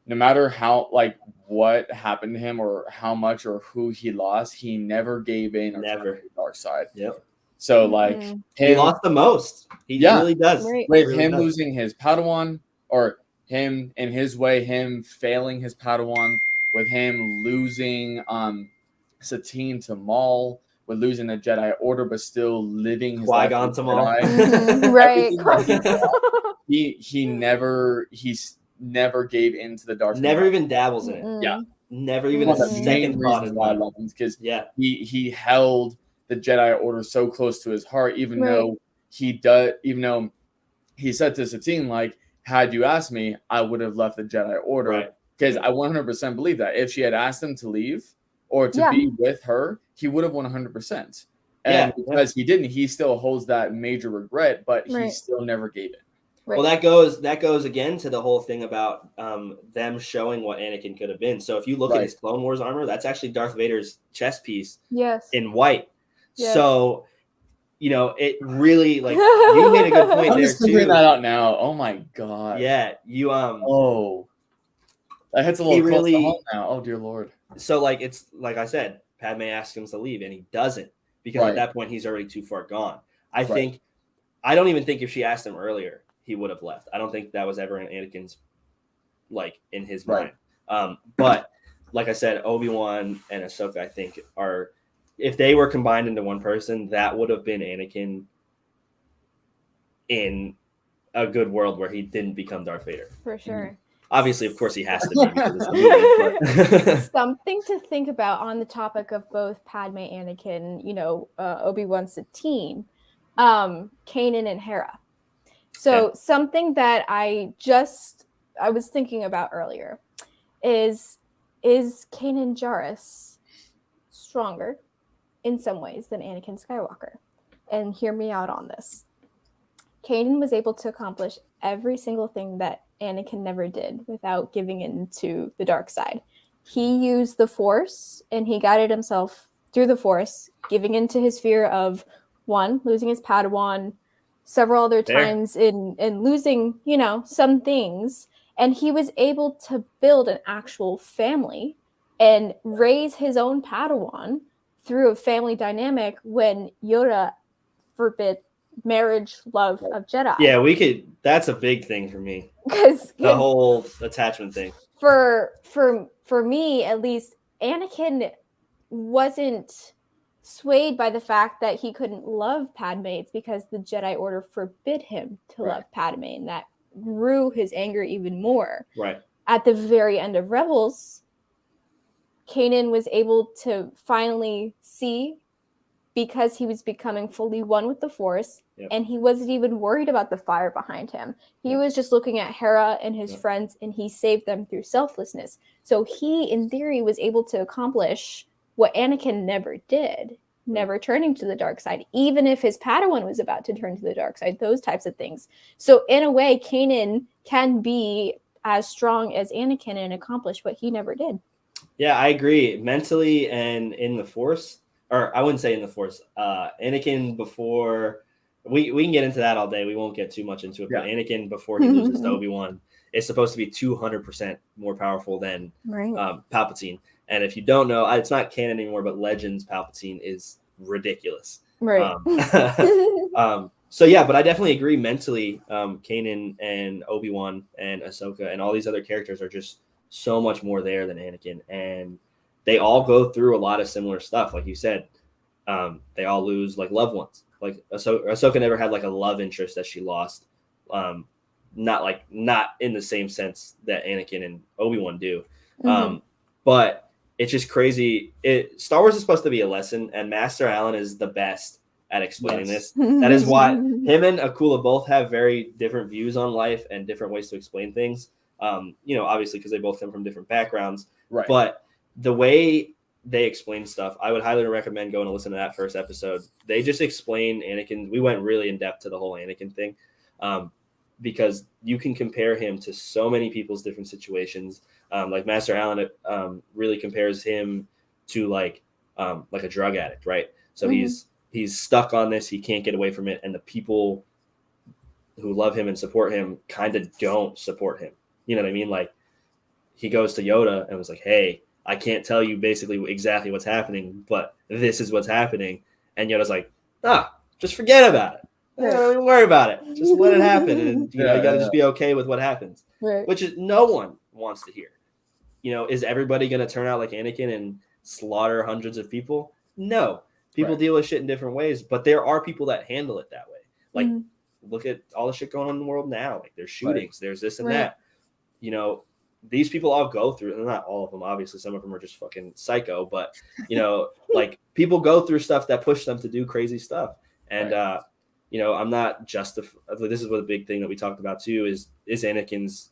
no matter how, like, what happened to him or how much or who he lost, he never gave in or Never. turned to the dark side. Yep. So, like, He lost the most. He really does. Right. with really him does. losing his Padawan, or him in his way, him failing his Padawan, with him losing Satine to Maul, with losing the Jedi Order, but still living his life Qui-Gon as to a Maul. Jedi. Right. Everything that he's never gave in to the dark side. Never even dabbles in it. Mm-mm. Yeah. Never even One a of the second main thought reasons in why I mind. love him is because Yeah. he held the Jedi Order so close to his heart, even Right. though he said to Satine, like, had you asked me, I would have left the Jedi Order. Right. Because I 100% believe that if she had asked him to leave or to Yeah. be with her, he would have 100%. And Yeah. because he didn't, he still holds that major regret, but he Right. still never gave it. Right. Well, that goes again to the whole thing about them showing what Anakin could have been. So if you look at Right. his Clone Wars armor, that's actually Darth Vader's chest piece Yes. in white. Yes. So, you know, it really, like, you made a good point I'm there just figuring too. that out now. Oh my god. Yeah, you Oh, that hits a He little close to really- home now. Oh dear lord. So, like, it's like I said, Padme asks him to leave, and he doesn't, because Right. at that point he's already too far gone. I Right. don't even think if she asked him earlier, he would have left. I don't think that was ever in Anakin's, like, in his Right. mind. But like I said, Obi-Wan and Ahsoka, I think, are, if they were combined into one person, that would have been Anakin in a good world where he didn't become Darth Vader. For sure. Obviously, of course, he has to be because it's the movie. But Something to think about on the topic of both Padme, Anakin, Obi-Wan, Satine, Kanan and Hera. So something that I was thinking about earlier is Kaden Jarrus stronger in some ways than Anakin Skywalker? And hear me out on this. Kaden was able to accomplish every single thing that Anakin never did without giving in to the dark side. He used the Force and he guided himself through the Force, giving in to his fear of, one, losing his Padawan, several other times in losing, some things. And he was able to build an actual family and raise his own Padawan through a family dynamic when Yoda forbid marriage love of Jedi. Yeah, that's a big thing for me. Because the whole attachment thing. For me, at least, Anakin wasn't swayed by the fact that he couldn't love Padme. It's because the Jedi Order forbid him to love Padme, and that grew his anger even more. Right. At the very end of Rebels, Kanan was able to finally see because he was becoming fully one with the Force, Yep. and he wasn't even worried about the fire behind him. He Yep. was just looking at Hera and his Yep. friends, and he saved them through selflessness. So he, in theory, was able to accomplish what Anakin never did, never turning to the dark side, even if his Padawan was about to turn to the dark side, those types of things. So in a way, Kanan can be as strong as Anakin and accomplish what he never did. Yeah, I agree. Mentally and in the Force, or I wouldn't say in the Force. Anakin before we can get into that all day. We won't get too much into it. But Anakin before he loses to Obi-Wan is supposed to be 200% more powerful than Palpatine. And if you don't know, it's not canon anymore, but Legends Palpatine is ridiculous. Right. So yeah, but I definitely agree. Mentally, Kanan and Obi-Wan and Ahsoka and all these other characters are just so much more there than Anakin, and they all go through a lot of similar stuff. Like you said, they all lose like loved ones. Like Ahsoka never had like a love interest that she lost. Not in the same sense that Anakin and Obi-Wan do. But it's just crazy. Star Wars is supposed to be a lesson, and Master Allen is the best at explaining this. That is why him and Akula both have very different views on life and different ways to explain things. Obviously because they both come from different backgrounds. Right. But the way they explain stuff, I would highly recommend going to listen to that first episode. They just explain Anakin. We went really in depth to the whole Anakin thing. Because you can compare him to so many people's different situations. Like Master Allen really compares him to like a drug addict, right? So he's stuck on this. He can't get away from it. And the people who love him and support him kind of don't support him. You know what I mean? Like he goes to Yoda and was like, hey, I can't tell you basically exactly what's happening, but this is what's happening. And Yoda's like, just forget about it. Don't worry about it. Just let it happen. And you got to just be okay with what happens, which is no one wants to hear. Is everybody going to turn out like Anakin and slaughter hundreds of people? No. People deal with shit in different ways, but there are people that handle it that way. Like, look at all the shit going on in the world now. Like, there's shootings, there's this and that. These people all go through, and not all of them, obviously. Some of them are just fucking psycho, but, like, people go through stuff that push them to do crazy stuff. And, I'm not justified. This is what the big thing that we talked about, too, is Anakin's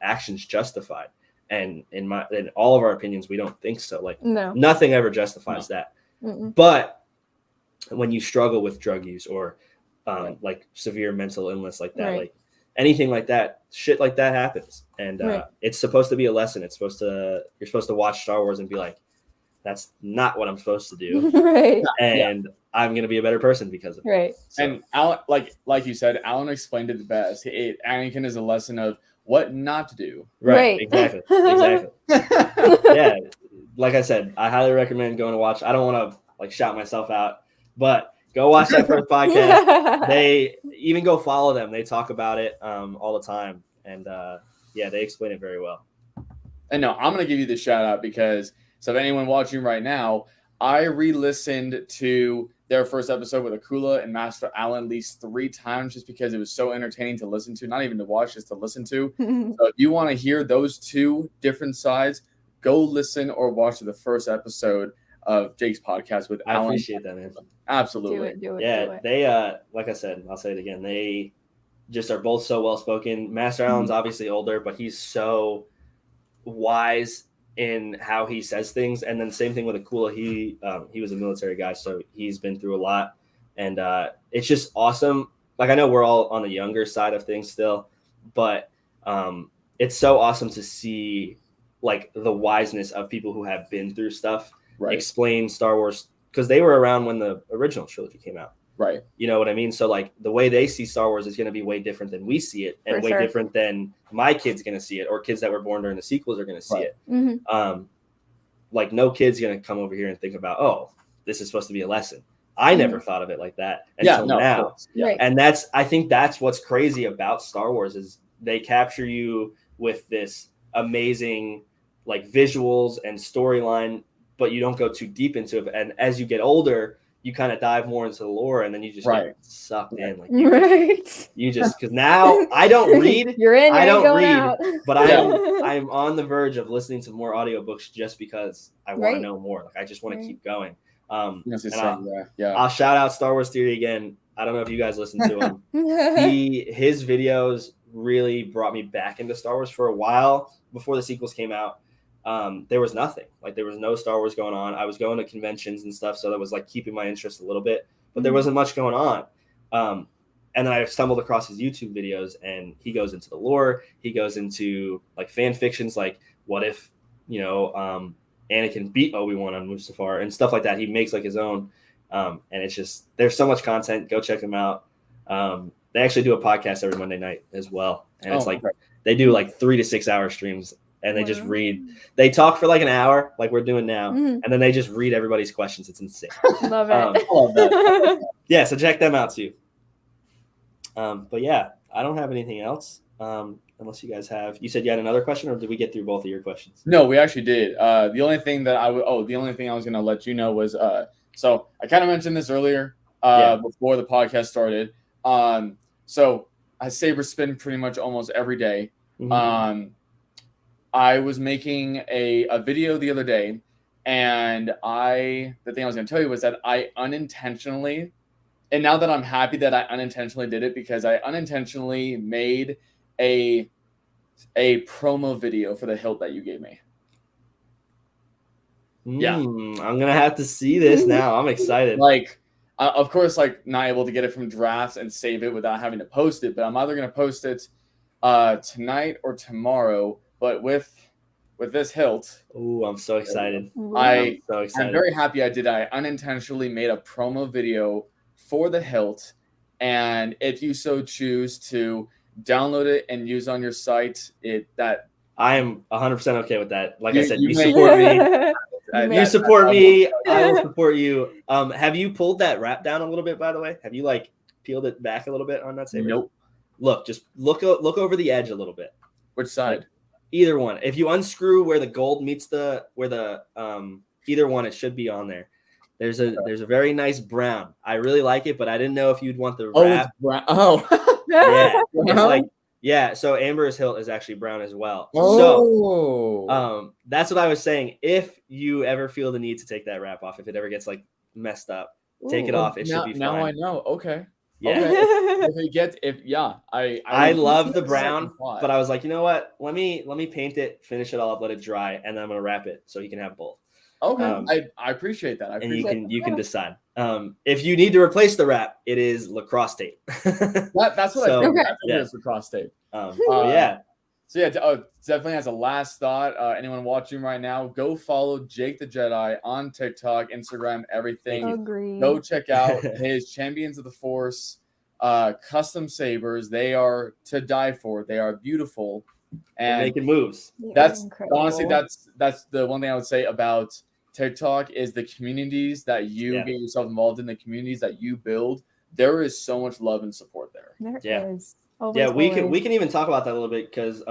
actions justified? And in all of our opinions, we don't think so. Like, nothing ever justifies that. But when you struggle with drug use or like severe mental illness like that, like anything like that, shit like that happens. And it's supposed to be a lesson. You're supposed to watch Star Wars and be like, that's not what I'm supposed to do. And I'm going to be a better person because of it. So. And Alan, like you said, Alan explained it the best. Anakin is a lesson of what not to do. Exactly. Yeah. Like I said, I highly recommend going to watch. I don't want to like shout myself out, but go watch that first podcast. They even go follow them. They talk about it all the time. And they explain it very well. And no, I'm going to give you the shout out because if anyone watching right now, I re-listened to their first episode with Akula and Master Allen at least 3 times just because it was so entertaining to listen to, not even to watch, just to listen to. So if you want to hear those 2 different sides, go listen or watch the first episode of Jake's podcast with Alan. I appreciate that, man. Absolutely. Do it. They like I said, I'll say it again. They just are both so well spoken. Master Allen's obviously older, but he's so wise in how he says things. And then same thing with Akula. He was a military guy, so he's been through a lot. And it's just awesome. Like I know we're all on the younger side of things still, but it's so awesome to see like the wiseness of people who have been through stuff explain Star Wars, because they were around when the original trilogy came out. You know what I mean? So like the way they see Star Wars is going to be way different than we see it, and way different than my kid's going to see it, or kids that were born during the sequels are going to see it. Like no kid's going to come over here and think about, oh, this is supposed to be a lesson. I never thought of it like that until now. And I think that's what's crazy about Star Wars is they capture you with this amazing like visuals and storyline, but you don't go too deep into it. And as you get older, you kind of dive more into the lore, and then you just get sucked in. Like you just, because now I don't read. You're in. I don't read, out. But I'm on the verge of listening to more audiobooks just because I want to know more. Like I just want to keep going. Yes, it's And saying, yeah. I'll shout out Star Wars Theory again. I don't know if you guys listen to him. His videos really brought me back into Star Wars. For a while before the sequels came out, there was nothing. Like there was no Star Wars going on. I was going to conventions and stuff, so that was like keeping my interest a little bit, but there wasn't much going on. And then I stumbled across his YouTube videos, and he goes into the lore. He goes into like fan fictions, like what if, Anakin beat Obi-Wan on Mustafar and stuff like that. He makes like his own. And it's just, there's so much content. Go check them out. They actually do a podcast every Monday night as well. And it's like, they do like 3 to 6 hour streams, and they just read, they talk for like an hour, like we're doing now. And then they just read everybody's questions. It's insane. Love it. Love that. Yeah. So check them out too. But yeah, I don't have anything else. Unless you guys have, you said you had another question, or did we get through both of your questions? No, we actually did. The only thing I was going to let you know was, so I kind of mentioned this earlier before the podcast started. So I saber spin pretty much almost every day. I was making a video the other day, and the thing I was going to tell you was that I unintentionally, and now that I'm happy that I unintentionally did it, because I unintentionally made a promo video for the hilt that you gave me. Yeah. I'm going to have to see this now. I'm excited. Like, of course, like not able to get it from drafts and save it without having to post it, but I'm either going to post it tonight or tomorrow. But with this hilt, I'm so excited. I'm so excited. I'm very happy I did. I unintentionally made a promo video for the hilt, and if you so choose to download it and use on your site, I am 100% okay with that. Like I said, you you may- support me. You support me. I will Yeah. support you. Have you pulled that wrap down a little bit, by the way? Have you like peeled it back a little bit on that saber? Nope. Just look over the edge a little bit. Which side? Like, either one. If you unscrew where the gold meets either one, it should be on there. There's a very nice brown. I really like it, but I didn't know if you'd want the wrap. Yeah. It's like, yeah, so Amber's hilt is actually brown as well. So that's what I was saying. If you ever feel the need to take that wrap off, if it ever gets like messed up, take it off. It should be fine. Now I know. Okay. Yeah. Okay. I love the brown, but I was like, you know what? Let me paint it, finish it all up, let it dry, and then I'm gonna wrap it so you can have both. Okay. I appreciate that. You can decide. If you need to replace the wrap, it is lacrosse tape. That's what I think. Okay. I think it's lacrosse tape. Yeah. So yeah, definitely as a last thought, anyone watching right now, go follow Jake the Jedi on TikTok, Instagram, everything. Agreed. Go check out his Champions of the Force custom sabers. They are to die for. They are beautiful, and making moves. That's incredible. honestly that's the one thing I would say about TikTok is the communities that you get yourself involved in, the communities that you build. There is so much love and support there. There is. We can even talk about that a little bit because,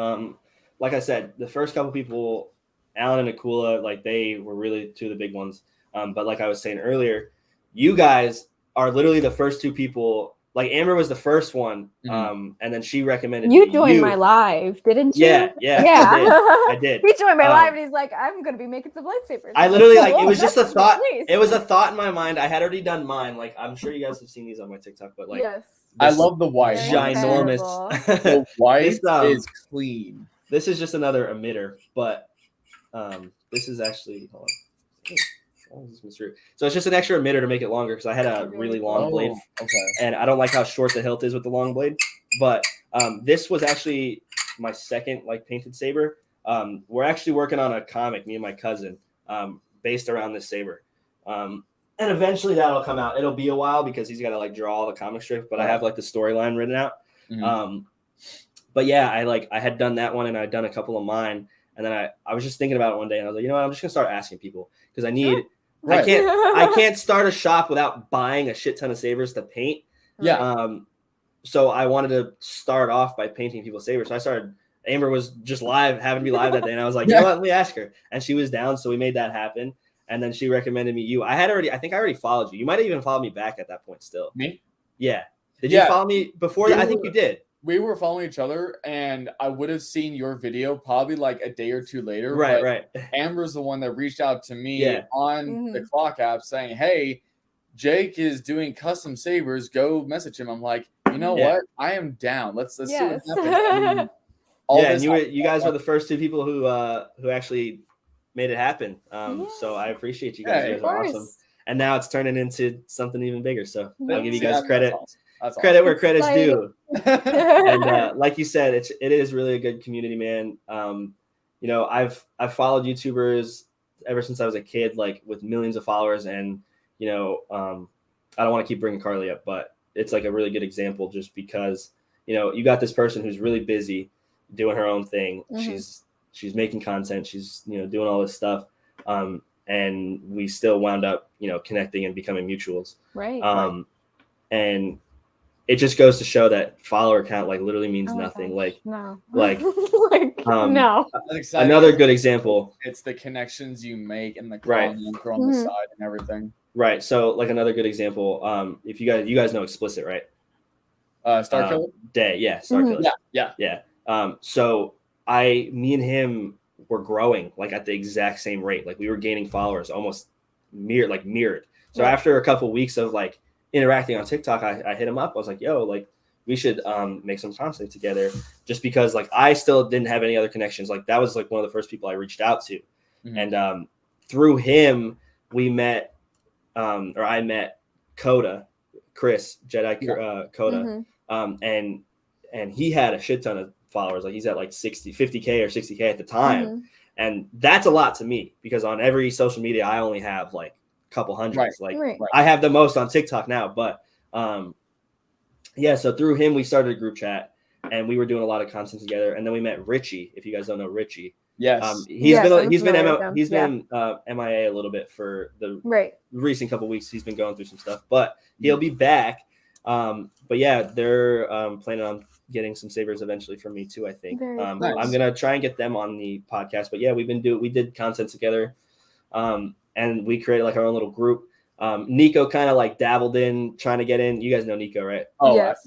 like I said, the first couple people, Alan and Akula, like they were really two of the big ones. But like I was saying earlier, you guys are literally the first two people. Like Amber was the first one, and then she recommended you joined my live, didn't you? Yeah. I did. He joined my live, and he's like, "I'm gonna be making some lightsabers." I literally it was just a thought. It was a thought in my mind. I had already done mine. Like I'm sure you guys have seen these on my TikTok, but like, yes. I love the white. Ginormous. The white is clean. This is just another emitter, but this is actually hold on. So it's just an extra emitter to make it longer because I had a really long blade. Okay. And I don't like how short the hilt is with the long blade. But this was actually my second like painted saber. We're actually working on a comic, me and my cousin, based around this saber. And eventually that'll come out. It'll be a while because he's got to like draw all the comic strip, but I have like the storyline written out. But yeah, I had done that one and I'd done a couple of mine. And then I was just thinking about it one day and I was like, you know what, I'm just gonna start asking people because I need I can't start a shop without buying a shit ton of sabers to paint. Yeah. So I wanted to start off by painting people's sabers. So I started. Amber was just having me live that day, and I was like, you know what, let me ask her. And she was down, so we made that happen. And then she recommended me you. I think I already followed you. You might have even followed me back at that point still. Me? Yeah. Did you follow me before that? I think you did. we were following each other, and I would have seen your video probably like a day or two later. Right, but right. Amber's the one that reached out to me Yeah. on the Clock app saying, "Hey, Jake is doing custom sabers. Go message him." I'm like, you know what? I am down. Let's see what happens. And you guys were the first 2 people who actually made it happen. So I appreciate you guys. You guys are awesome. And now it's turning into something even bigger. So I'll give you guys credit. That's awesome. Credit where credit's due. And like you said, it is really a good community, man. You know, I've followed YouTubers ever since I was a kid, like with millions of followers. And you know, I don't want to keep bringing Carly up, but it's like a really good example just because, you know, you got this person who's really busy doing her own thing. She's making content. She's, you know, doing all this stuff. And we still wound up, you know, connecting and becoming mutuals. Right. And it just goes to show that follower count like literally means nothing. Like, no. Another good example. It's the connections you make and the comments on the side and everything. Right. So like another good example, if you guys know Explicit, right? Starkiller Day. Yeah. Starkiller. Yeah. So me and him were growing like at the exact same rate. Like we were gaining followers almost mirrored. So after a couple of weeks of like interacting on TikTok, I hit him up. I was like, yo, like we should make some content together, just because like I still didn't have any other connections. Like that was like one of the first people I reached out to. And through him we met, or I met Chris Jedi Coda. And he had a shit ton of followers. Like he's at like 50K or 60K at the time. And that's a lot to me because on every social media, I only have like a couple hundreds. I have the most on TikTok now, but so through him, we started a group chat and we were doing a lot of content together. And then we met Richie. If you guys don't know Richie. Yes. He's been MIA a little bit for the recent couple weeks. He's been going through some stuff, but he'll be back. But yeah, they're planning on getting some sabers eventually from me too, I think. Nice. I'm gonna try and get them on the podcast. But yeah, we did content together, and we created like our own little group. Nico kind of like dabbled in trying to get in. You guys know Nico, right? Oh, yes.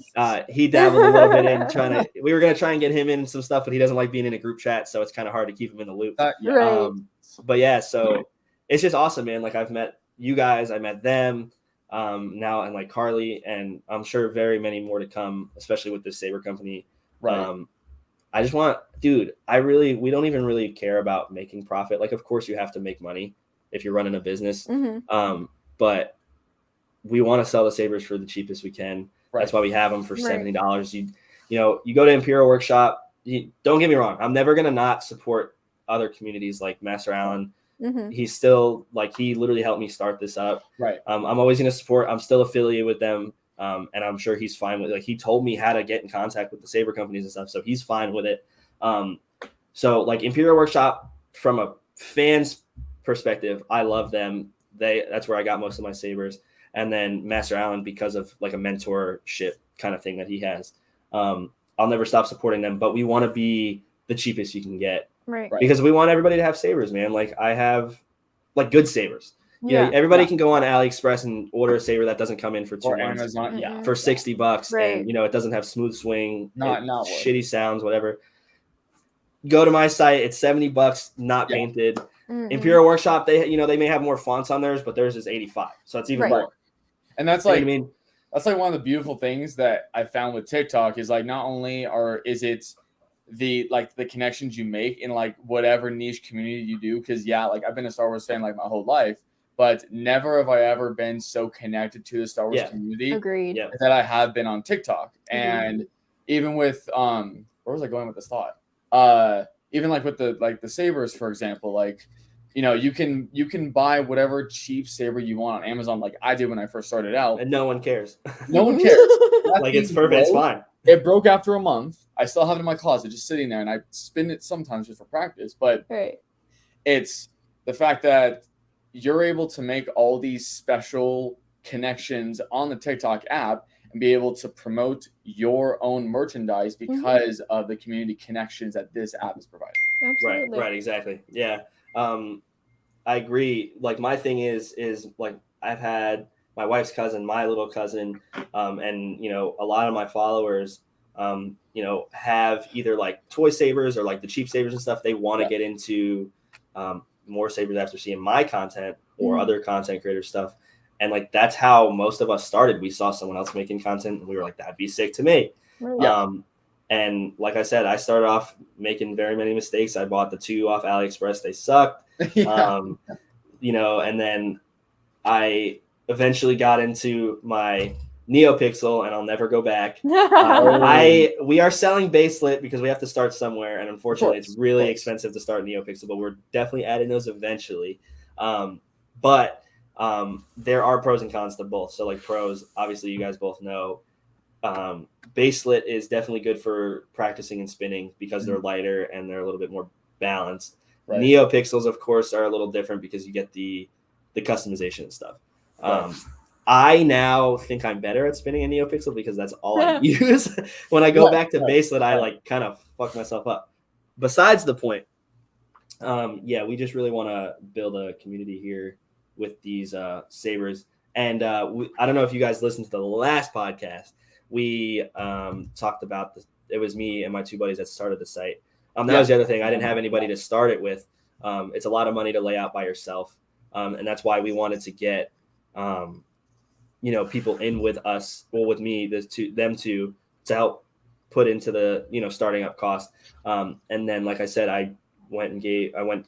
He dabbled a little bit in we were gonna try and get him in some stuff, but he doesn't like being in a group chat, so it's kind of hard to keep him in the loop. But yeah, so it's just awesome, man. Like I've met you guys, I met them. Now and like Carly, and I'm sure very many more to come, especially with this saber company. I just want, we don't even really care about making profit. Like, of course you have to make money if you're running a business. But we want to sell the sabers for the cheapest we can. That's why we have them for $70. You go to Imperial Workshop. Don't get me wrong. I'm never going to not support other communities like Master Allen. He's still like, he literally helped me start this up. I'm always going to support. I'm still affiliated with them. And I'm sure he's fine with, like, he told me how to get in contact with the saber companies and stuff. So he's fine with it. So like Imperial Workshop, from a fan's perspective, I love them. That's where I got most of my sabers. And then Master Allen, because of like a mentorship kind of thing that he has, I'll never stop supporting them, but we want to be the cheapest you can get. Because we want everybody to have sabers, man. Like I have like good sabers. Everybody can go on AliExpress and order a saber that doesn't come in for 2 months. Amazon, for $60, and it doesn't have smooth swing, not shitty sounds, whatever. Go to my site; it's $70, not painted. Imperial Workshop, they may have more fonts on theirs, but theirs is $85, so it's even more. And that's like, that's like one of the beautiful things that I found with TikTok is like, not only is it the connections you make in like whatever niche community you do, because like I've been a Star Wars fan like my whole life, but never have I ever been so connected to the Star Wars community that I have been on TikTok. And even with where was I going with this thought? Even like with the sabers, for example, like you can buy whatever cheap saber you want on Amazon, like I did when I first started out, and no one cares. No one cares. Like it's perfect. It's fine. It broke after a month. I still have it in my closet, just sitting there, and I spin it sometimes just for practice. But it's the fact that you're able to make all these special connections on the TikTok app and be able to promote your own merchandise because of the community connections that this app is providing. Absolutely. Right, exactly. Yeah. I agree. Like my thing is like I've had my wife's cousin, my little cousin, and a lot of my followers have either like toy sabers or like the cheap sabers and stuff. They want to get into more sabers after seeing my content or other content creator stuff. And like, that's how most of us started. We saw someone else making content and we were like, that'd be sick to me. And like I said, I started off making very many mistakes. I bought the 2 off AliExpress. They sucked. And then I eventually got into my NeoPixel, and I'll never go back. We are selling baselit because we have to start somewhere, and unfortunately it's really expensive to start NeoPixel, but we're definitely adding those eventually. But there are pros and cons to both. So like pros, obviously you guys both know, baselit is definitely good for practicing and spinning because they're lighter and they're a little bit more balanced. NeoPixels, of course, are a little different because you get the customization and stuff. I now think I'm better at spinning a NeoPixel because that's all I use. When I go back to baselit, I like kind of fuck myself up. Besides the point, we just really want to build a community here with these sabers. And I don't know if you guys listened to the last podcast. We talked about it was me and my 2 buddies that started the site. That was the other thing. I didn't have anybody to start it with. It's a lot of money to lay out by yourself. And that's why we wanted to get, people in with us, well, with me, them to help put into the, starting up cost. And then, like I said, I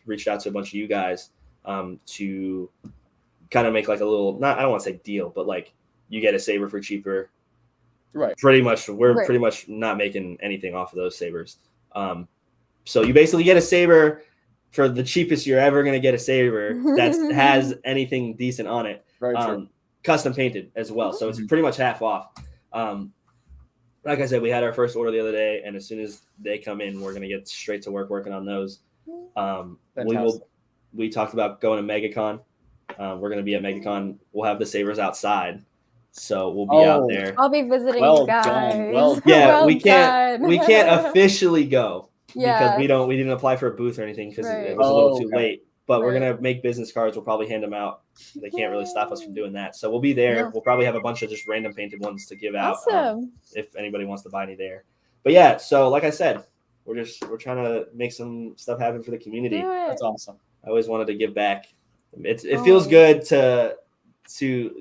reached out to a bunch of you guys to kind of make like a little, I don't want to say deal, but like you get a saber for cheaper. Right. Pretty much. We're pretty much not making anything off of those sabers. So you basically get a saber for the cheapest you're ever going to get a saber that has anything decent on it. Custom painted as well. So it's pretty much half off. Like I said, we had our first order the other day, and as soon as they come in, we're going to get straight to working on those. We talked about going to MegaCon. We're going to be at MegaCon. We'll have the sabers outside. So we'll be out there. I'll be visiting you guys. We can't officially go because we didn't apply for a booth or anything because it was a little too late. But we're gonna make business cards. We'll probably hand them out. They can't really stop us from doing that. So we'll be there. We'll probably have a bunch of just random painted ones to give out if anybody wants to buy any there. But yeah, so like I said, we're trying to make some stuff happen for the community. That's awesome. I always wanted to give back. It feels good to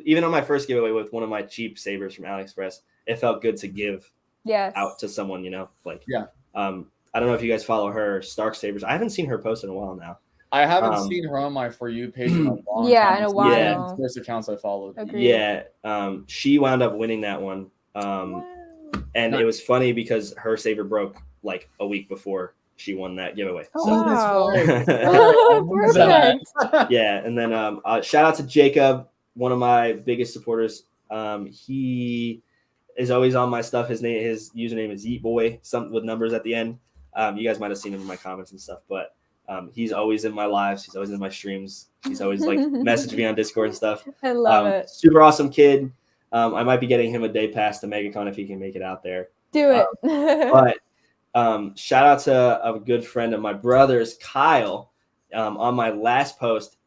even on my first giveaway with one of my cheap sabers from AliExpress, it felt good to give out to someone, I don't know if you guys follow her, Stark Sabers. I haven't seen her post in a while now. I haven't seen her on my For You page in a long time. In a while. Yeah, first accounts I followed. Agreed. Yeah, she wound up winning that one. And it was funny because her saber broke like a week before she won that giveaway. Yeah, and then shout out to Jacob, one of my biggest supporters. He is always on my stuff. His username is Yeetboy, something with numbers at the end. You guys might have seen him in my comments and stuff, but he's always in my lives. He's always in my streams. He's always like messaging me on Discord and stuff. I love it. Super awesome kid. I might be getting him a day pass to MegaCon if he can make it out there. Do it. But shout out to a good friend of my brother's, Kyle. On my last post,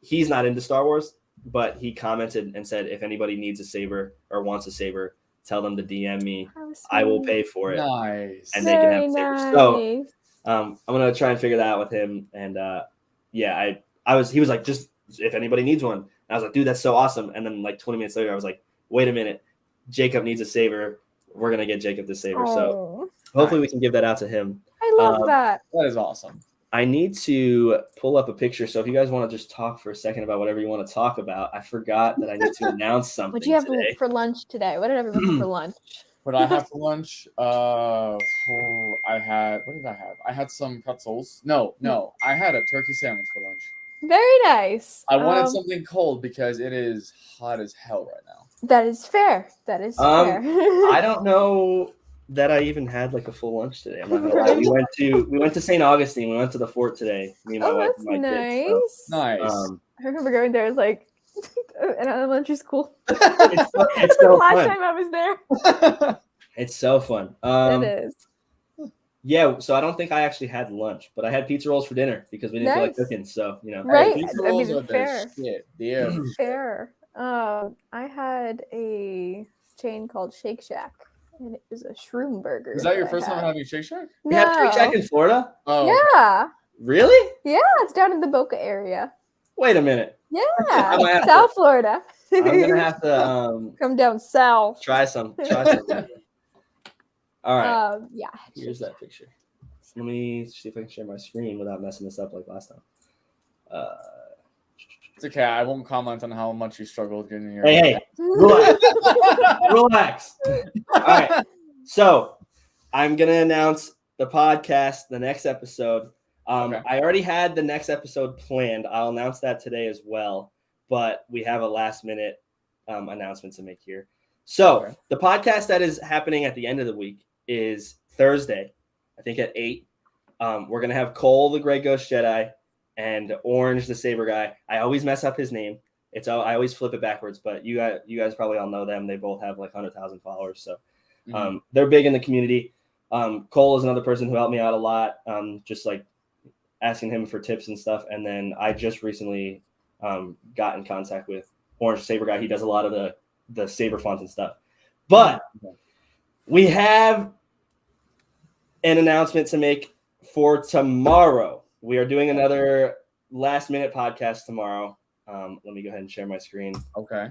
he's not into Star Wars, but he commented and said, if anybody needs a saber or wants a saber, tell them to DM me. I will pay for it. Nice. And they can have sabers. So I'm gonna try and figure that out with him. And he was like, just if anybody needs one. And I was like, dude, that's so awesome. And then like 20 minutes later, I was like, wait a minute, Jacob needs a saber. We're gonna get Jacob this saber. So hopefully we can give that out to him. I love that. That is awesome. I need to pull up a picture. So if you guys want to just talk for a second about whatever you want to talk about, I forgot that I need to announce something. What do you have today. for lunch today? What did everyone have for lunch? What I have for lunch? What did I have? I had some pretzels. No. I had a turkey sandwich for lunch. Very nice. I wanted something cold because it is hot as hell right now. That is fair. That is fair. I don't know that I even had like a full lunch today. I'm not gonna lie. We went to St. Augustine. We went to the fort today. Me and my wife and my kids. So, nice. I remember going there. It was like an elementary school. It's so last fun. time I was there. It's so fun. It is. Yeah, so I don't think I actually had lunch, but I had pizza rolls for dinner because we didn't feel like cooking. So right? Pizza I rolls mean, are fair. the shit. Yeah. Fair. I had a chain called Shake Shack. And it was a shroom burger. Is that your I first time had. having Shake Shack? We have Shake Shack in Florida? Oh, Yeah. Really? Yeah, it's down in the Boca area. Wait a minute. Yeah. might have South Florida. I'm gonna have to come down south. try some. All right. Yeah. Here's that picture. Let me see if I can share my screen without messing this up like last time. it's okay. I won't comment on how much you struggled getting your. Hey, relax. Relax. All right. So I'm gonna announce the podcast, the next episode. Okay. I already had the next episode planned. I'll announce that today as well, but we have a last minute announcement to make here. So the podcast that is happening at the end of the week is Thursday, I think at 8. We're gonna have Cole, the Grey Ghost Jedi, and Orange, the Saber guy. I always mess up his name. I always flip it backwards, but you guys probably all know them. They both have like 100,000 followers, so they're big in the community. Cole is another person who helped me out a lot, just like asking him for tips and stuff. And then I just recently got in contact with Orange, the Saber guy. He does a lot of the Saber fonts and stuff. But we have an announcement to make for tomorrow. We are doing another last minute podcast tomorrow. Let me go ahead and share my screen. Okay.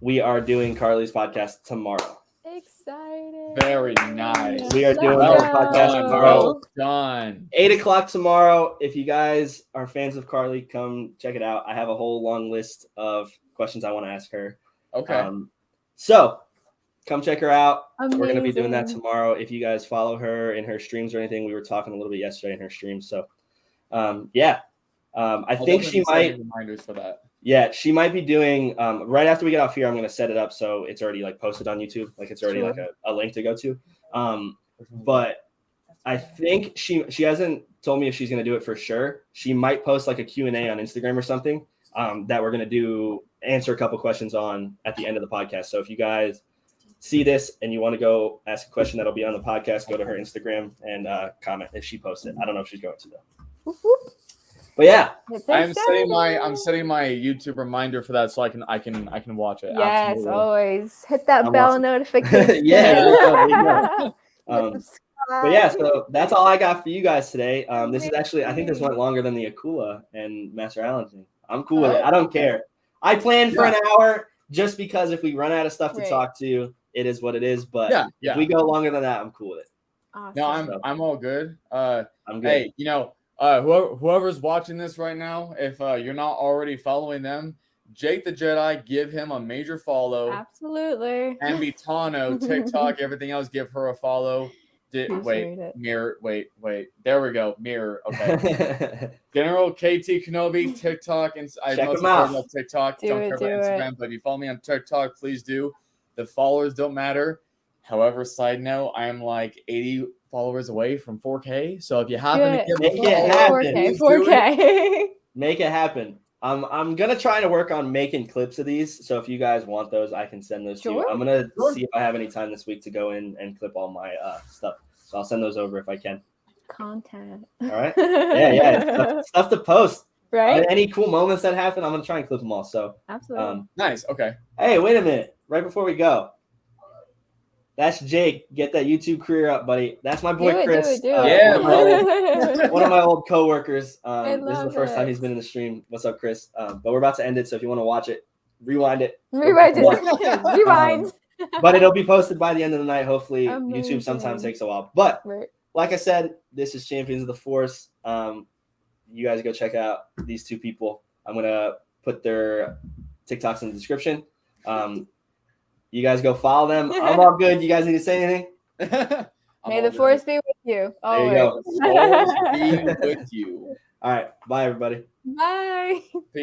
We are doing Carly's podcast tomorrow. Excited. Very nice. We are doing Let's our go. podcast tomorrow. Well done. 8:00 tomorrow. If you guys are fans of Carly, come check it out. I have a whole long list of questions I want to ask her. Okay. So come check her out. We're going to be doing that Amazing. tomorrow. If you guys follow her in her streams or anything, we were talking a little bit yesterday in her streams. So I I'll think she definitely set might. reminders for that. Yeah, she might be doing right after we get off here. I'm going to set it up so it's already like posted on YouTube. Like it's already Sure. like a link to go to. But I think she hasn't told me if she's going to do it for sure. She might post like a Q&A on Instagram or something that we're going to answer a couple questions on at the end of the podcast. So if you guys see this and you want to go ask a question that'll be on the podcast, go to her Instagram and comment if she posts it. I don't know if she's going to though. Whoop, whoop. But yeah, It's I'm setting exciting. my YouTube reminder for that so I can watch it. Yes, Absolutely. always hit that I'm bell awesome. notification. Yeah, there you go. Hit But subscribe. yeah, so that's all I got for you guys today. This is actually, I think this went longer than the Akula and Master Allen thing. I'm cool with it. I don't care. I planned for an hour just because if we run out of stuff to Right. talk to, it is what it is. But Yeah. if we go longer than that, I'm cool with it. Awesome. No, I'm all good. I'm good. Hey, whoever's watching this right now, if you're not already following them, Jake the Jedi, give him a major follow. Absolutely. ambi.tano, TikTok, everything else, give her a follow. Appreciate it. Mirror. Wait. There we go. Mirror. Okay. General KT Kenobi, TikTok, and I Check know him out. about TikTok. Do Don't it, care do about it. Instagram, but if you follow me on TikTok, please do. The followers don't matter. However, side note, I am like 80 followers away from 4K. So if you happen to Good. get Make it happen. 4K. please do it. 4K. Make it happen. I'm gonna try to work on making clips of these. So if you guys want those, I can send those to you. Sure. I'm gonna see if I have any time this week to go in and clip all my stuff. So I'll send those over if I can. Content. All right. Yeah. Stuff to post. Right? Any cool moments that happen, I'm gonna try and clip them all. So Absolutely. Nice. Okay. hey, wait a minute. Right before we go. That's Jake. Get that YouTube career up, buddy. That's my boy Chris. Do it. Yeah, one of my old coworkers. I This is the love first time it. he's been in the stream. What's up, Chris? But we're about to end it, so if you want to watch it, rewind it. Rewind it. Rewind. But it'll be posted by the end of the night. Hopefully, Amazing. YouTube sometimes takes a while. But Right. like I said, this is Champions of the Force. You guys go check out these two people. I'm gonna put their TikToks in the description. You guys go follow them. I'm all good. You guys need to say anything? May the force be with you. There you go. Always. Force be with you. All right. Bye, everybody. Bye.